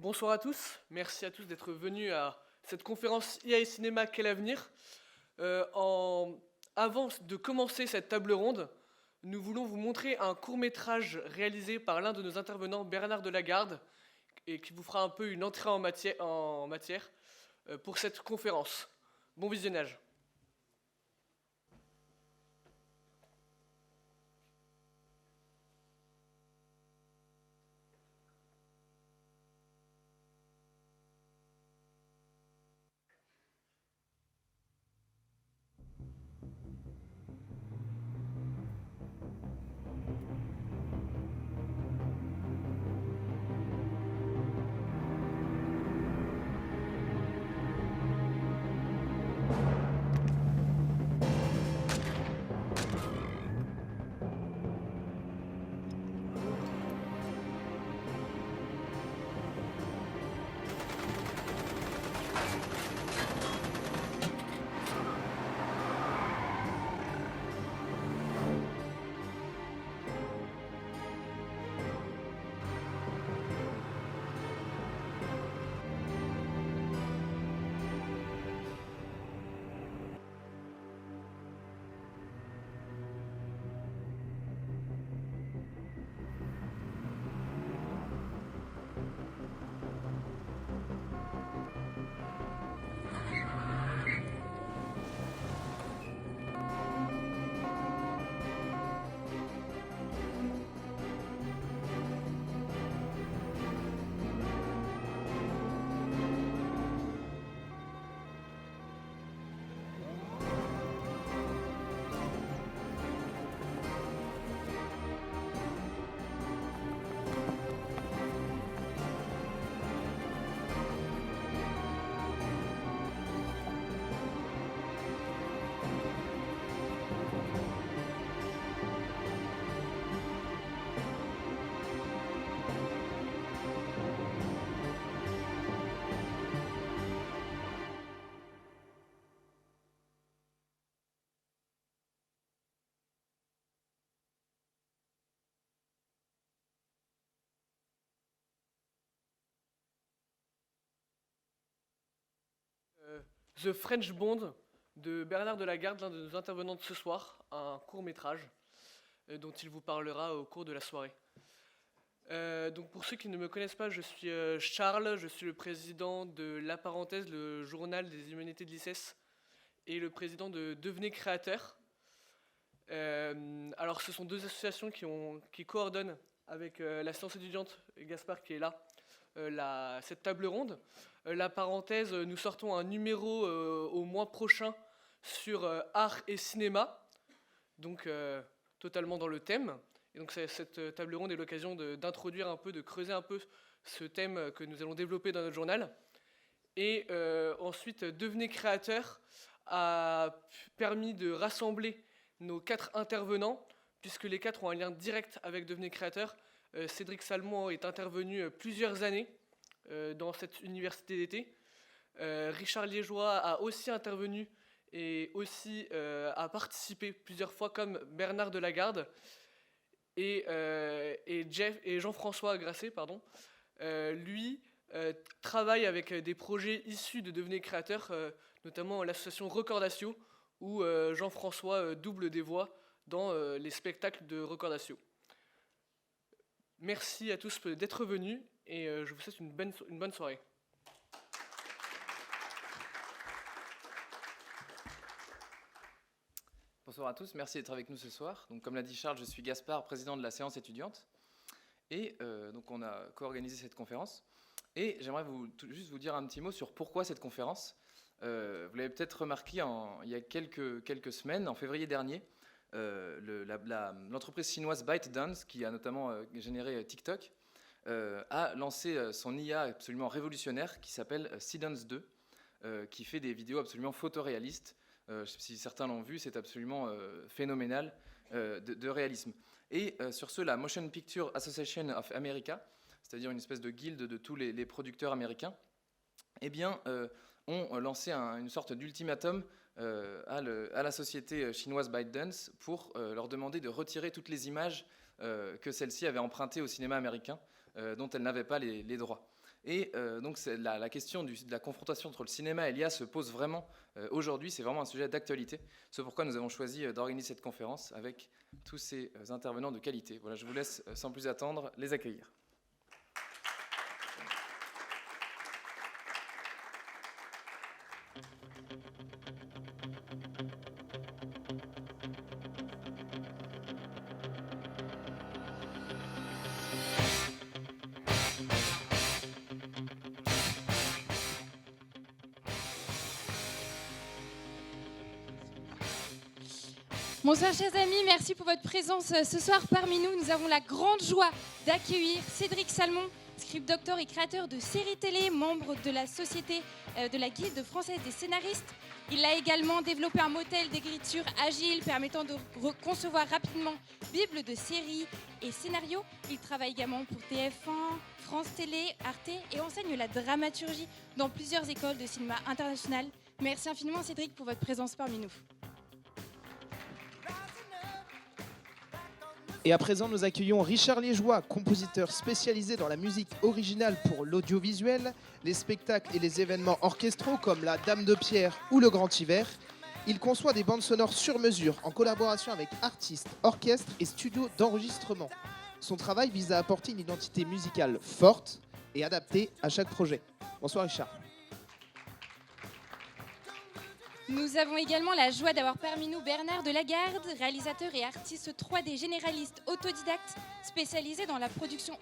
Bonsoir à tous, merci à tous d'être venus à cette conférence IA et Cinéma, quel avenir. Avant de commencer cette table ronde, nous voulons vous montrer un court-métrage réalisé par l'un de nos intervenants, Bernard Delagarde, et qui vous fera un peu une entrée en matière pour cette conférence. Bon visionnage. The French Bond de Bernard Delagarde, l'un de nos intervenants de ce soir, un court-métrage dont il vous parlera au cours de la soirée. Donc pour ceux qui ne me connaissent pas, je suis Charles, je suis le président de La Parenthèse, le journal des humanités de l'ICES, et le président de Devenez créateur. Alors ce sont deux associations qui coordonnent avec la Séance étudiante, et Gaspard qui est là, cette table ronde. La Parenthèse, nous sortons un numéro au mois prochain sur art et cinéma, donc totalement dans le thème. Et donc cette table ronde est l'occasion d'introduire un peu, de creuser un peu ce thème que nous allons développer dans notre journal. Et ensuite, Devenez créateur a permis de rassembler nos 4 intervenants, puisque les 4 ont un lien direct avec Devenez créateur. Cédric Salmon est intervenu plusieurs années dans cette université d'été. Richard Liégeois a aussi intervenu et aussi a participé plusieurs fois comme Bernard Delagarde. Et Jean-François Grasset, lui, travaille avec des projets issus de Devenez créateur, notamment l'association Recordatio, où Jean-François double des voix dans les spectacles de Recordatio. Merci à tous d'être venus et je vous souhaite une bonne soirée. Bonsoir à tous, merci d'être avec nous ce soir. Donc, comme l'a dit Charles, je suis Gaspard, président de la séance étudiante. Et donc on a co-organisé cette conférence. Et j'aimerais juste vous dire un petit mot sur pourquoi cette conférence. Vous l'avez peut-être remarqué il y a quelques semaines, en février dernier, l'entreprise chinoise ByteDance, qui a notamment généré TikTok, a lancé son IA absolument révolutionnaire qui s'appelle Seedance 2, qui fait des vidéos absolument photoréalistes. Si certains l'ont vu, c'est absolument phénoménal de réalisme. Et sur ce, la Motion Picture Association of America, c'est-à-dire une espèce de guilde de tous les producteurs américains, eh bien, ont lancé une sorte d'ultimatum à la société chinoise ByteDance pour leur demander de retirer toutes les images que celle-ci avait empruntées au cinéma américain dont elle n'avait pas les droits. Et donc la question de la confrontation entre le cinéma et l'IA se pose vraiment aujourd'hui, c'est vraiment un sujet d'actualité. C'est pourquoi nous avons choisi d'organiser cette conférence avec tous ces intervenants de qualité. Voilà, je vous laisse sans plus attendre les accueillir. Bonsoir chers amis, merci pour votre présence ce soir parmi nous. Nous avons la grande joie d'accueillir Cédric Salmon, script doctor et créateur de séries télé, membre de la société de la Guilde française des scénaristes. Il a également développé un modèle d'écriture agile permettant de concevoir rapidement bible de séries et scénarios. Il travaille également pour TF1, France Télé, Arte et enseigne la dramaturgie dans plusieurs écoles de cinéma international. Merci infiniment Cédric pour votre présence parmi nous. Et à présent, nous accueillons Richard Liégeois, compositeur spécialisé dans la musique originale pour l'audiovisuel, les spectacles et les événements orchestraux comme La Dame de Pierre ou Le Grand Hiver. Il conçoit des bandes sonores sur mesure en collaboration avec artistes, orchestres et studios d'enregistrement. Son travail vise à apporter une identité musicale forte et adaptée à chaque projet. Bonsoir Richard. Nous avons également la joie d'avoir parmi nous Bernard Delagarde, réalisateur et artiste 3D généraliste autodidacte spécialisé dans la production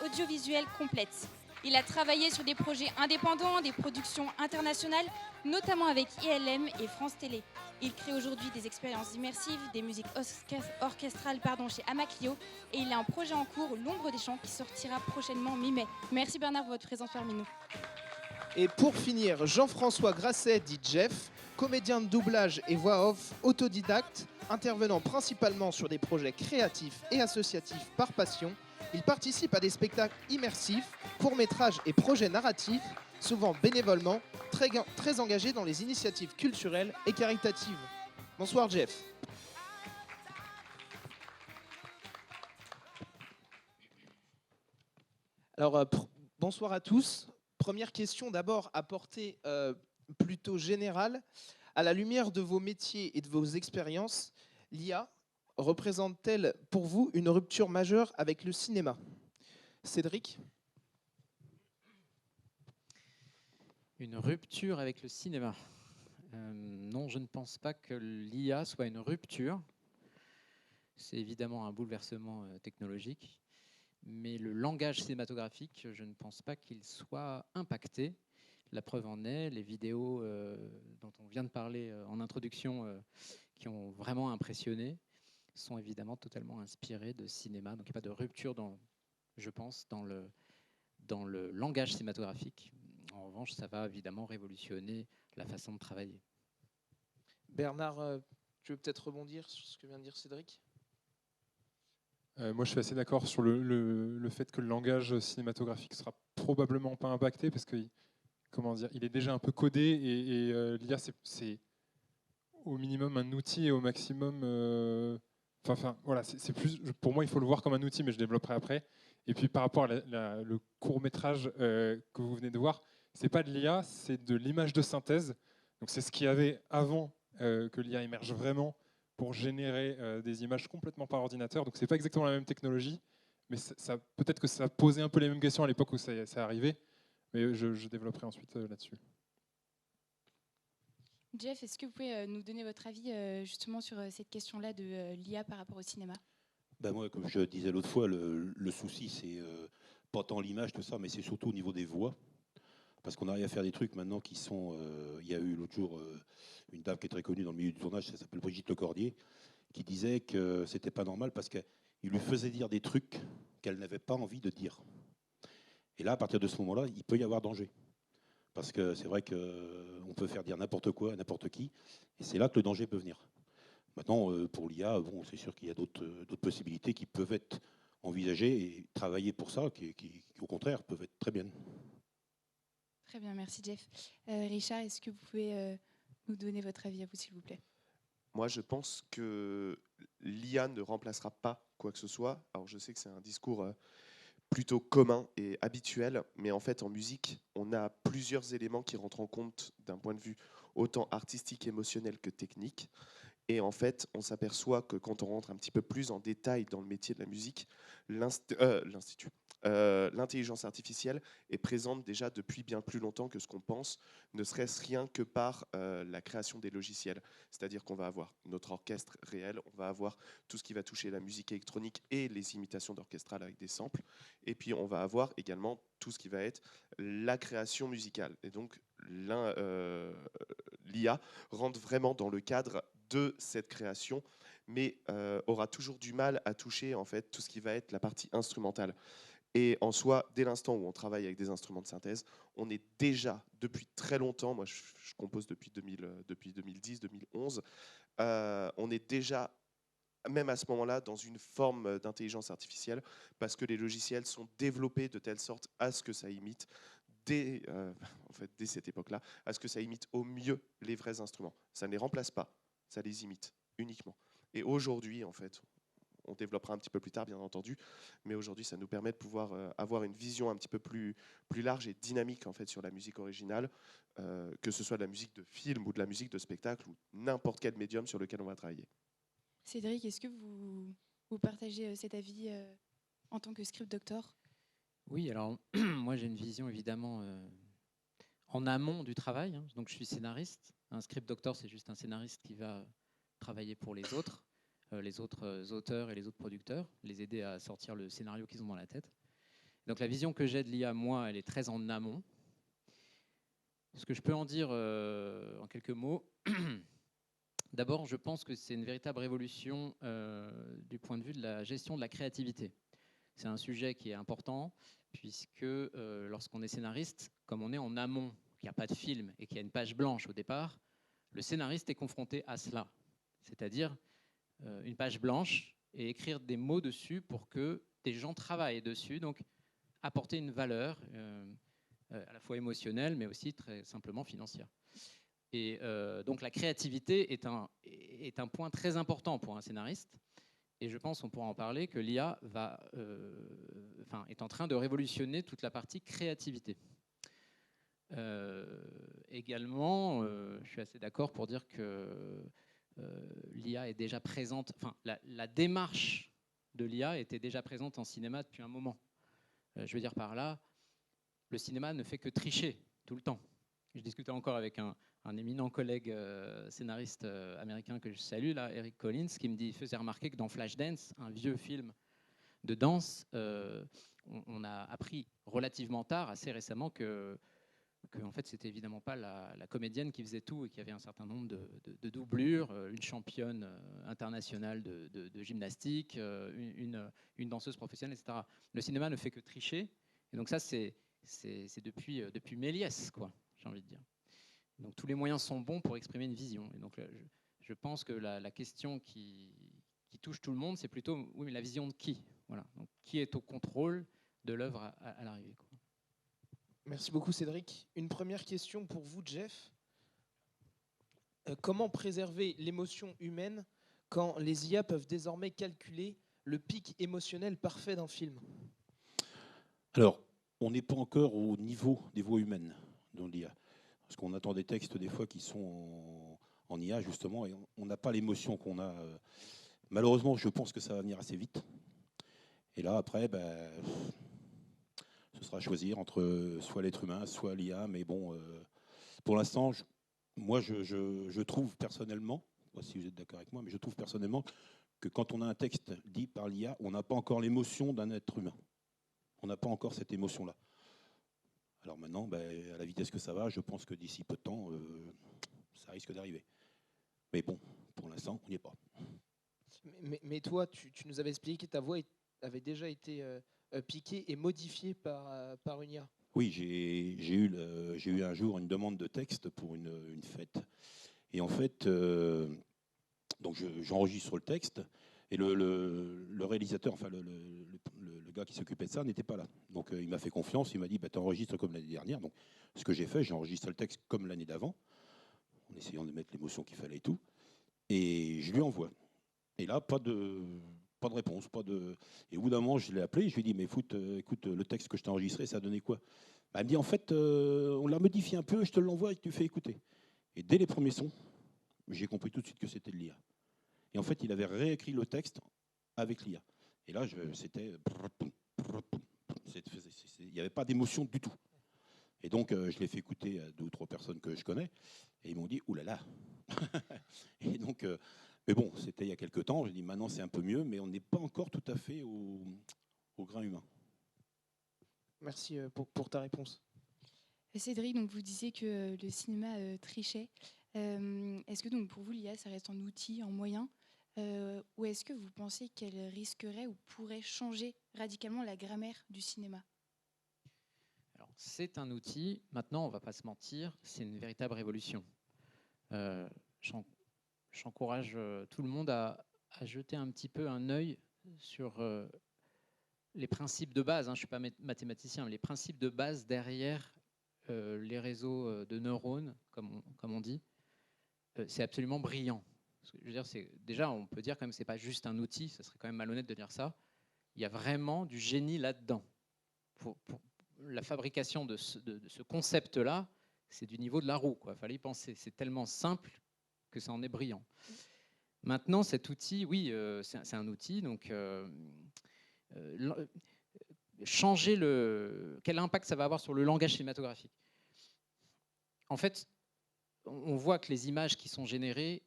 audiovisuelle complète. Il a travaillé sur des projets indépendants, des productions internationales, notamment avec ILM et France Télé. Il crée aujourd'hui des expériences immersives, des musiques orchestrales chez Amaclio et il a un projet en cours, L'Ombre des Champs, qui sortira prochainement mi-mai. Merci Bernard pour votre présence parmi nous. Et pour finir, Jean-François Grasset dit Jeff, comédien de doublage et voix off autodidacte, intervenant principalement sur des projets créatifs et associatifs par passion. Il participe à des spectacles immersifs, courts-métrages et projets narratifs, souvent bénévolement, très engagé dans les initiatives culturelles et caritatives. Bonsoir Jeff. Alors, bonsoir à tous. Première question d'abord à portée plutôt générale. À la lumière de vos métiers et de vos expériences, l'IA représente-t-elle pour vous une rupture majeure avec le cinéma ? Cédric ? Une rupture avec le cinéma ? Non, je ne pense pas que l'IA soit une rupture. C'est évidemment un bouleversement technologique. Mais le langage cinématographique, je ne pense pas qu'il soit impacté. La preuve en est, les vidéos dont on vient de parler en introduction, qui ont vraiment impressionné, sont évidemment totalement inspirées de cinéma. Donc il n'y a pas de rupture, je pense, dans le langage cinématographique. En revanche, ça va évidemment révolutionner la façon de travailler. Bernard, tu veux peut-être rebondir sur ce que vient de dire Cédric ? Moi, je suis assez d'accord sur le fait que le langage cinématographique ne sera probablement pas impacté parce que, il est déjà un peu codé et l'IA, c'est au minimum un outil et au maximum... voilà, c'est plus, pour moi, il faut le voir comme un outil, mais je développerai après. Et puis, par rapport à le court-métrage que vous venez de voir, ce n'est pas de l'IA, c'est de l'image de synthèse. Donc, c'est ce qu'il y avait avant que l'IA émerge vraiment pour générer des images complètement par ordinateur. Donc, ce n'est pas exactement la même technologie, mais peut-être que ça posait un peu les mêmes questions à l'époque où ça arrivait, mais je développerai ensuite là-dessus. Jeff, est-ce que vous pouvez nous donner votre avis justement sur cette question-là de l'IA par rapport au cinéma ? Moi, comme je disais l'autre fois, le souci, c'est pas tant l'image, tout ça, mais c'est surtout au niveau des voix. Parce qu'on arrive à faire des trucs maintenant qui sont... il y a eu l'autre jour une dame qui est très connue dans le milieu du tournage, ça s'appelle Brigitte Lecordier, qui disait que c'était pas normal parce qu'il lui faisait dire des trucs qu'elle n'avait pas envie de dire. Et là, à partir de ce moment-là, il peut y avoir danger. Parce que c'est vrai qu'on peut faire dire n'importe quoi à n'importe qui, et c'est là que le danger peut venir. Maintenant, pour l'IA, c'est sûr qu'il y a d'autres possibilités qui peuvent être envisagées et travailler pour ça, qui au contraire, peuvent être très bien. Très bien, merci Jeff. Richard, est-ce que vous pouvez nous donner votre avis à vous, s'il vous plaît ? Moi, je pense que l'IA ne remplacera pas quoi que ce soit. Alors, je sais que c'est un discours plutôt commun et habituel, mais en fait en musique, on a plusieurs éléments qui rentrent en compte d'un point de vue autant artistique, émotionnel que technique. Et en fait, on s'aperçoit que quand on rentre un petit peu plus en détail dans le métier de la musique, l'intelligence artificielle est présente déjà depuis bien plus longtemps que ce qu'on pense, ne serait-ce rien que par la création des logiciels. C'est-à-dire qu'on va avoir notre orchestre réel, on va avoir tout ce qui va toucher la musique électronique et les imitations d'orchestrales avec des samples, et puis on va avoir également tout ce qui va être la création musicale. Et donc l'IA rentre vraiment dans le cadre de cette création, mais aura toujours du mal à toucher en fait tout ce qui va être la partie instrumentale. Et en soi, dès l'instant où on travaille avec des instruments de synthèse, on est déjà depuis très longtemps, moi je compose depuis 2010, 2011, on est déjà même à ce moment-là dans une forme d'intelligence artificielle parce que les logiciels sont développés de telle sorte à ce que ça imite dès cette époque-là, à ce que ça imite au mieux les vrais instruments. Ça ne les remplace pas, ça les imite uniquement. Et aujourd'hui, en fait, on développera un petit peu plus tard, bien entendu, mais aujourd'hui, ça nous permet de pouvoir avoir une vision un petit peu plus large et dynamique en fait sur la musique originale, que ce soit de la musique de film ou de la musique de spectacle ou n'importe quel médium sur lequel on va travailler. Cédric, est-ce que vous partagez cet avis en tant que script doctor? Oui, alors moi j'ai une vision évidemment en amont du travail. Hein. Donc je suis scénariste. Un script doctor, c'est juste un scénariste qui va travailler pour les autres auteurs et les autres producteurs, les aider à sortir le scénario qu'ils ont dans la tête. Donc la vision que j'ai de l'IA, moi, elle est très en amont. Ce que je peux en dire en quelques mots, d'abord, je pense que c'est une véritable révolution du point de vue de la gestion de la créativité. C'est un sujet qui est important, puisque lorsqu'on est scénariste, comme on est en amont, qu'il n'y a pas de film et qu'il y a une page blanche au départ, le scénariste est confronté à cela. C'est-à-dire une page blanche et écrire des mots dessus pour que des gens travaillent dessus, donc apporter une valeur à la fois émotionnelle, mais aussi très simplement financière. Et donc la créativité est un point très important pour un scénariste. Et je pense, on pourra en parler, que l'IA est en train de révolutionner toute la partie créativité. Également, je suis assez d'accord pour dire que l'IA est déjà présente, la démarche de l'IA était déjà présente en cinéma depuis un moment. Je veux dire par là, le cinéma ne fait que tricher tout le temps. Je discutais encore avec un éminent collègue scénariste américain que je salue, là, Eric Collins, qui me faisait remarquer que dans Flashdance, un vieux film de danse, on a appris relativement tard, assez récemment, que en fait, c'était évidemment pas la comédienne qui faisait tout et qu'il y avait un certain nombre de doublures, une championne internationale de gymnastique, une danseuse professionnelle, etc. Le cinéma ne fait que tricher. Et donc ça, c'est depuis Méliès, quoi, j'ai envie de dire. Donc tous les moyens sont bons pour exprimer une vision. Et donc je pense que la question qui touche tout le monde, c'est plutôt, oui, mais la vision de qui? Voilà. Donc, qui est au contrôle de l'œuvre à l'arrivée, quoi. Merci beaucoup Cédric. Une première question pour vous, Jeff. Comment préserver l'émotion humaine quand les IA peuvent désormais calculer le pic émotionnel parfait d'un film? Alors, on n'est pas encore au niveau des voix humaines dans l'IA. Parce qu'on attend des textes des fois qui sont en IA justement et on n'a pas l'émotion qu'on a. Malheureusement, je pense que ça va venir assez vite. Et là, après, ce sera à choisir entre soit l'être humain, soit l'IA. Mais bon, pour l'instant, je trouve personnellement, je ne sais pas si vous êtes d'accord avec moi, mais je trouve personnellement que quand on a un texte dit par l'IA, on n'a pas encore l'émotion d'un être humain. On n'a pas encore cette émotion-là. Alors maintenant, à la vitesse que ça va, je pense que d'ici peu de temps, ça risque d'arriver. Mais bon, pour l'instant, on n'y est pas. Mais toi, tu nous avais expliqué que ta voix avait déjà été piquée et modifiée par une IA. Oui, j'ai eu un jour une demande de texte pour une fête. Et en fait, donc j'enregistre le texte et le réalisateur, enfin le gars qui s'occupait de ça n'était pas là. Donc il m'a fait confiance, il m'a dit tu enregistres comme l'année dernière. Donc ce que j'ai fait, j'ai enregistré le texte comme l'année d'avant, en essayant de mettre l'émotion qu'il fallait et tout. Et je lui envoie. Et là, pas de pas de réponse, pas de. Et au bout d'un moment, je l'ai appelé, je lui ai dit, mais écoute, le texte que je t'ai enregistré, ça a donné quoi? Bah, elle me dit, en fait, on l'a modifié un peu, je te l'envoie et tu fais écouter. Et dès les premiers sons, j'ai compris tout de suite que c'était de l'IA. Et en fait, il avait réécrit le texte avec l'IA. Et là, c'était. Il n'y avait pas d'émotion du tout. Et donc, je l'ai fait écouter à 2 ou 3 personnes que je connais. Et ils m'ont dit, oulala. Et donc, mais bon, c'était il y a quelques temps. J'ai dit, maintenant, c'est un peu mieux, mais on n'est pas encore tout à fait au grain humain. Merci pour ta réponse. Cédric, donc vous disiez que le cinéma trichait. Est-ce que donc pour vous, l'IA, ça reste un outil, un moyen ou est-ce que vous pensez qu'elle risquerait ou pourrait changer radicalement la grammaire du cinéma? Alors, c'est un outil. Maintenant, on ne va pas se mentir, c'est une véritable révolution. J'encourage tout le monde à jeter un petit peu un œil sur les principes de base. Je ne suis pas mathématicien, mais les principes de base derrière les réseaux de neurones, comme on dit, c'est absolument brillant. Je veux dire, déjà, on peut dire quand même que ce n'est pas juste un outil, ça serait quand même malhonnête de dire ça. Il y a vraiment du génie là-dedans. Pour la fabrication de ce concept-là, c'est du niveau de la roue. Il fallait y penser. C'est tellement simple que ça en est brillant. Maintenant, cet outil, oui, c'est un outil. Donc, quel impact ça va avoir sur le langage cinématographique? En fait, on voit que les images qui sont générées,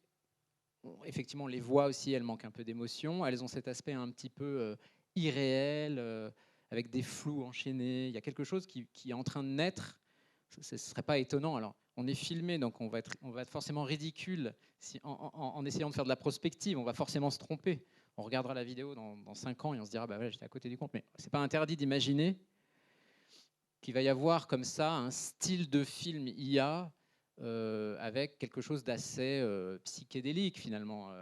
effectivement, les voix aussi, elles manquent un peu d'émotion. Elles ont cet aspect un petit peu irréel, avec des flous enchaînés. Il y a quelque chose qui est en train de naître. Ce ne serait pas étonnant. Alors, on est filmé, donc on va être forcément ridicule en essayant de faire de la prospective. On va forcément se tromper. On regardera la vidéo dans 5 ans et on se dira, bah ouais, j'étais à côté du compte. Mais ce n'est pas interdit d'imaginer qu'il va y avoir comme ça un style de film IA avec quelque chose d'assez psychédélique finalement,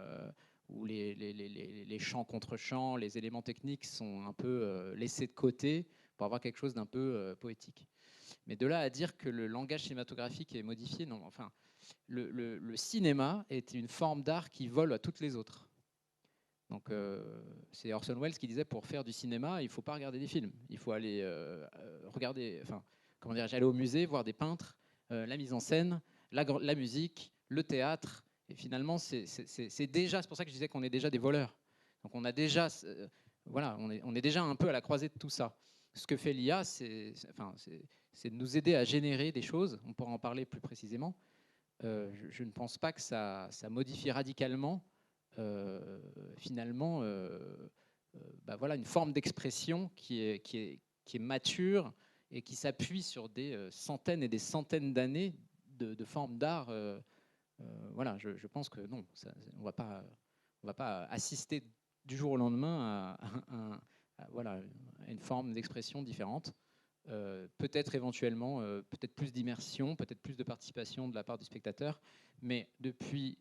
où les chants contre chants, les éléments techniques sont un peu laissés de côté pour avoir quelque chose d'un peu poétique. Mais de là à dire que le langage cinématographique est modifié, non. Enfin, le cinéma est une forme d'art qui vole à toutes les autres. Donc c'est Orson Welles qui disait, pour faire du cinéma, il ne faut pas regarder des films. Il faut aller regarder, enfin, comment dirais-je, aller au musée, voir des peintres, la mise en scène, la musique, le théâtre. Et finalement, c'est pour ça que je disais qu'on est déjà des voleurs. Donc on a déjà, voilà, on est déjà un peu à la croisée de tout ça. Ce que fait l'IA, c'est de nous aider à générer des choses. On pourra en parler plus précisément. Je ne pense pas que ça modifie radicalement finalement voilà, une forme d'expression qui est mature et qui s'appuie sur des centaines et des centaines d'années de formes d'art. Voilà, je pense que non, on va pas assister du jour au lendemain à une forme d'expression différente. Peut-être éventuellement, peut-être plus d'immersion, peut-être plus de participation de la part du spectateur, mais depuis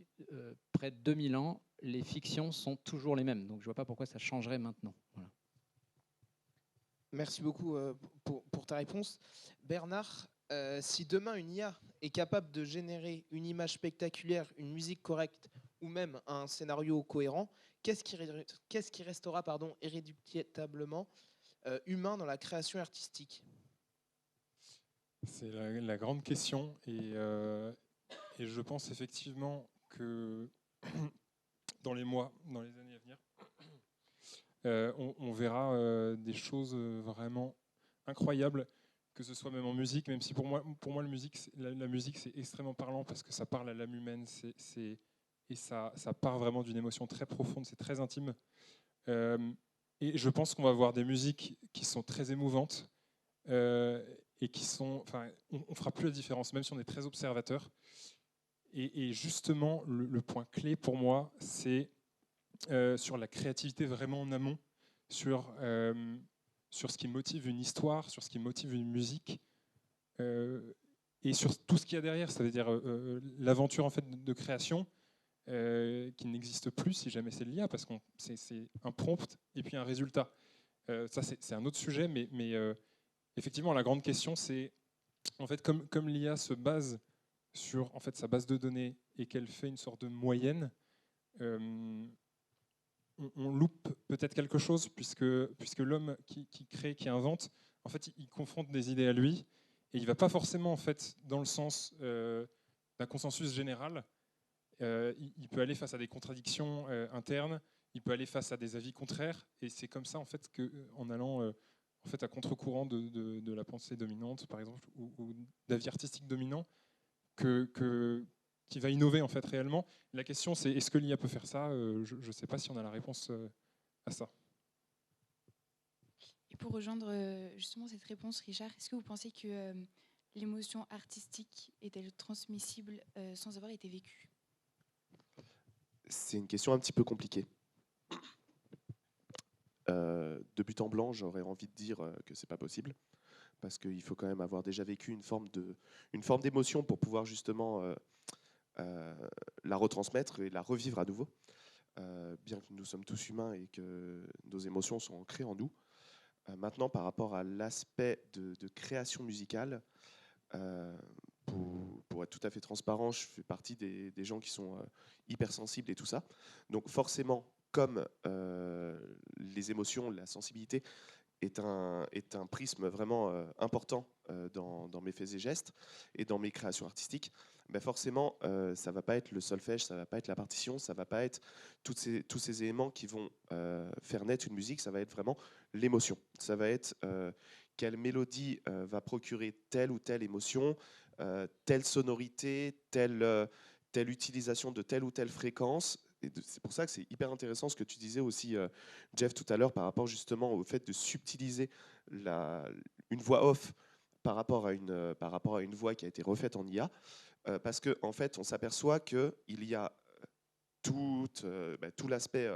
près de 2000 ans, les fictions sont toujours les mêmes. Donc je ne vois pas pourquoi ça changerait maintenant. Voilà. Merci beaucoup pour ta réponse. Bernard, si demain une IA est capable de générer une image spectaculaire, une musique correcte ou même un scénario cohérent, qu'est-ce qui restera irréductablement humain dans la création artistique? C'est la grande question. Et je pense effectivement que dans les mois, dans les années à venir, on verra des choses vraiment incroyables, que ce soit même en musique, même si pour moi la musique c'est extrêmement parlant parce que ça parle à l'âme humaine, et ça part vraiment d'une émotion très profonde, c'est très intime. Et je pense qu'on va voir des musiques qui sont très émouvantes et qui sont, enfin, on fera plus la différence, même si on est très observateur. Et justement, le point clé pour moi, c'est sur la créativité vraiment en amont, sur ce qui motive une histoire, sur ce qui motive une musique, et sur tout ce qu'il y a derrière, c'est-à-dire l'aventure en fait de création qui n'existe plus si jamais c'est l'IA, parce que c'est un prompt et puis un résultat. Ça, c'est un autre sujet, mais effectivement, la grande question, c'est en fait comme l'IA se base sur en fait sa base de données et qu'elle fait une sorte de moyenne. on loupe peut-être quelque chose, puisque l'homme qui crée, qui invente, en fait, il confronte des idées à lui, et il ne va pas forcément en fait, dans le sens d'un consensus général. Il peut aller face à des contradictions internes, il peut aller face à des avis contraires, et c'est comme ça en fait qu'en allant en fait, à contre-courant de la pensée dominante, par exemple, ou d'avis artistiques dominants, qui va innover en fait réellement. La question c'est est-ce que l'IA peut faire ça? Je ne sais pas si on a la réponse à ça. Et pour rejoindre justement cette réponse, Richard, est-ce que vous pensez que l'émotion artistique est-elle transmissible sans avoir été vécue? C'est une question un petit peu compliquée. De but en blanc, j'aurais envie de dire que c'est pas possible, parce qu'il faut quand même avoir déjà vécu une forme d'émotion pour pouvoir justement la retransmettre et la revivre à nouveau. Bien que nous sommes tous humains et que nos émotions sont ancrées en nous. Maintenant, par rapport à l'aspect de création musicale, pour être tout à fait transparent, je fais partie des gens qui sont hypersensibles et tout ça. Donc forcément, comme les émotions, la sensibilité est un prisme vraiment important dans mes faits et gestes et dans mes créations artistiques, ben forcément, ça ne va pas être le solfège, ça ne va pas être la partition, ça ne va pas être tous ces éléments qui vont faire naître une musique, ça va être vraiment l'émotion. Ça va être quelle mélodie va procurer telle ou telle émotion, telle sonorité, telle utilisation de telle ou telle fréquence. C'est pour ça que c'est hyper intéressant ce que tu disais aussi, Jeff, tout à l'heure, par rapport justement au fait de subtiliser une voix off par rapport à une voix qui a été refaite en IA, parce qu'en en fait, on s'aperçoit qu'il y a tout l'aspect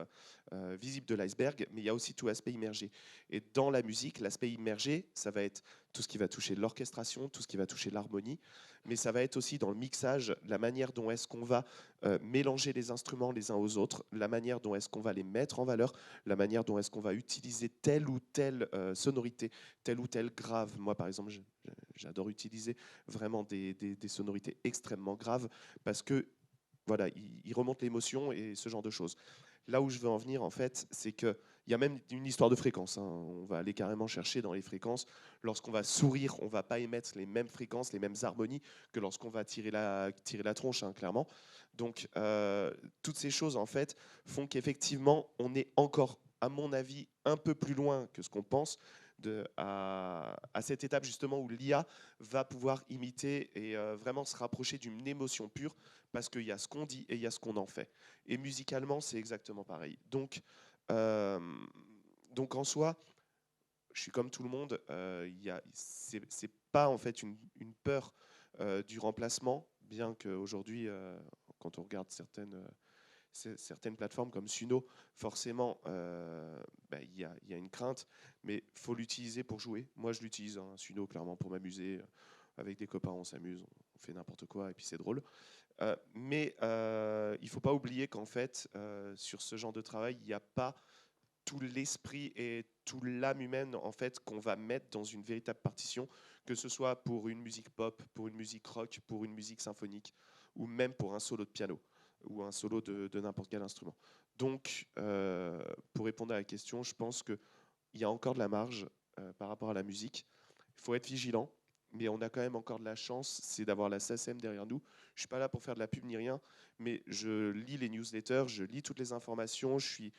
visible de l'iceberg, mais il y a aussi tout l'aspect immergé. Et dans la musique, l'aspect immergé, ça va être tout ce qui va toucher l'orchestration, tout ce qui va toucher l'harmonie, mais ça va être aussi dans le mixage, la manière dont est-ce qu'on va mélanger les instruments les uns aux autres, la manière dont est-ce qu'on va les mettre en valeur, la manière dont est-ce qu'on va utiliser telle ou telle sonorité, telle ou telle grave. Moi, par exemple, j'adore utiliser vraiment des sonorités extrêmement graves parce que voilà, il remonte l'émotion et ce genre de choses. Là où je veux en venir, en fait, c'est qu'il y a même une histoire de fréquence. Hein. On va aller carrément chercher dans les fréquences. Lorsqu'on va sourire, on ne va pas émettre les mêmes fréquences, les mêmes harmonies que lorsqu'on va tirer la tronche, hein, clairement. Donc, toutes ces choses, en fait, font qu'effectivement, on est encore, à mon avis, un peu plus loin que ce qu'on pense à cette étape justement où l'IA va pouvoir imiter et vraiment se rapprocher d'une émotion pure, parce qu'il y a ce qu'on dit et il y a ce qu'on en fait. Et musicalement, c'est exactement pareil. Donc en soi, je suis comme tout le monde, c'est pas en fait une peur du remplacement, bien qu'aujourd'hui, quand on regarde certaines plateformes comme Suno, forcément, il y a une crainte, mais il faut l'utiliser pour jouer. Moi, je l'utilise, hein, Suno, clairement, pour m'amuser. Avec des copains, on s'amuse, on fait n'importe quoi, et puis c'est drôle. Mais il ne faut pas oublier qu'en fait, sur ce genre de travail, il n'y a pas tout l'esprit et toute l'âme humaine en fait, qu'on va mettre dans une véritable partition, que ce soit pour une musique pop, pour une musique rock, pour une musique symphonique, ou même pour un solo de piano, ou un solo de n'importe quel instrument. Donc, pour répondre à la question, je pense qu'il y a encore de la marge par rapport à la musique. Il faut être vigilant, mais on a quand même encore de la chance, c'est d'avoir la SACEM derrière nous. Je ne suis pas là pour faire de la pub ni rien, mais je lis les newsletters, je lis toutes les informations, je suis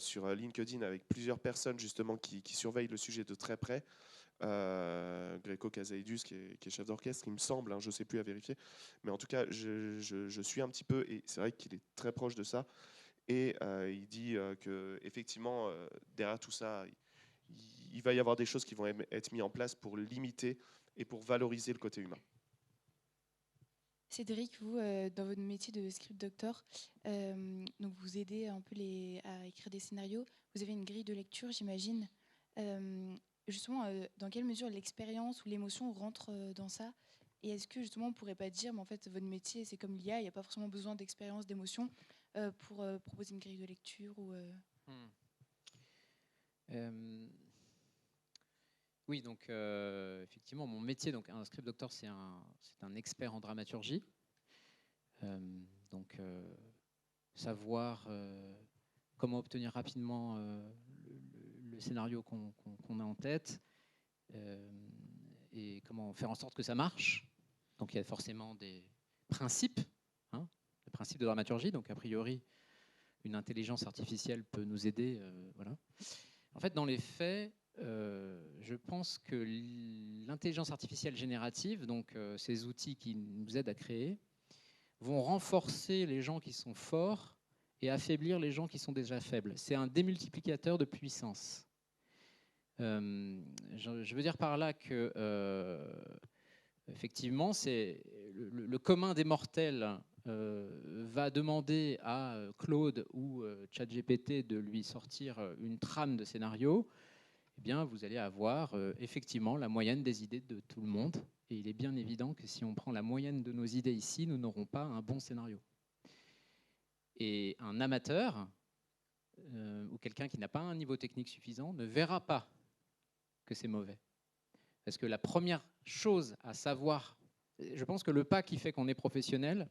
sur LinkedIn avec plusieurs personnes justement qui surveillent le sujet de très près. Greco Casaidus qui est chef d'orchestre, il me semble, hein, je ne sais plus à vérifier, mais en tout cas je suis un petit peu, et c'est vrai qu'il est très proche de ça, et il dit qu'effectivement derrière tout ça, il va y avoir des choses qui vont être mises en place pour limiter et pour valoriser le côté humain. Cédric, vous, dans votre métier de script doctor, donc vous aidez un peu à écrire des scénarios. Vous avez une grille de lecture, j'imagine. Justement, dans quelle mesure l'expérience ou l'émotion rentre dans ça? Et est-ce que justement on ne pourrait pas dire, mais en fait votre métier c'est comme l'IA, il n'y a pas forcément besoin d'expérience, d'émotion pour proposer une grille de lecture ou Oui, donc effectivement, mon métier, donc un script doctor, c'est un expert en dramaturgie. Donc savoir comment obtenir rapidement le scénario qu'on a en tête, et comment faire en sorte que ça marche. Donc il y a forcément des principes, hein, le principe de dramaturgie, donc a priori une intelligence artificielle peut nous aider. Voilà. En fait, dans les faits, je pense que l'intelligence artificielle générative, donc ces outils qui nous aident à créer, vont renforcer les gens qui sont forts et affaiblir les gens qui sont déjà faibles. C'est un démultiplicateur de puissance. Je veux dire par là que, effectivement, c'est le commun des mortels va demander à Claude ou ChatGPT de lui sortir une trame de scénario. Eh bien, vous allez avoir effectivement la moyenne des idées de tout le monde. Et il est bien évident que si on prend la moyenne de nos idées ici, nous n'aurons pas un bon scénario. Et un amateur ou quelqu'un qui n'a pas un niveau technique suffisant ne verra pas que c'est mauvais. Parce que la première chose à savoir, je pense que le pas qui fait qu'on est professionnel,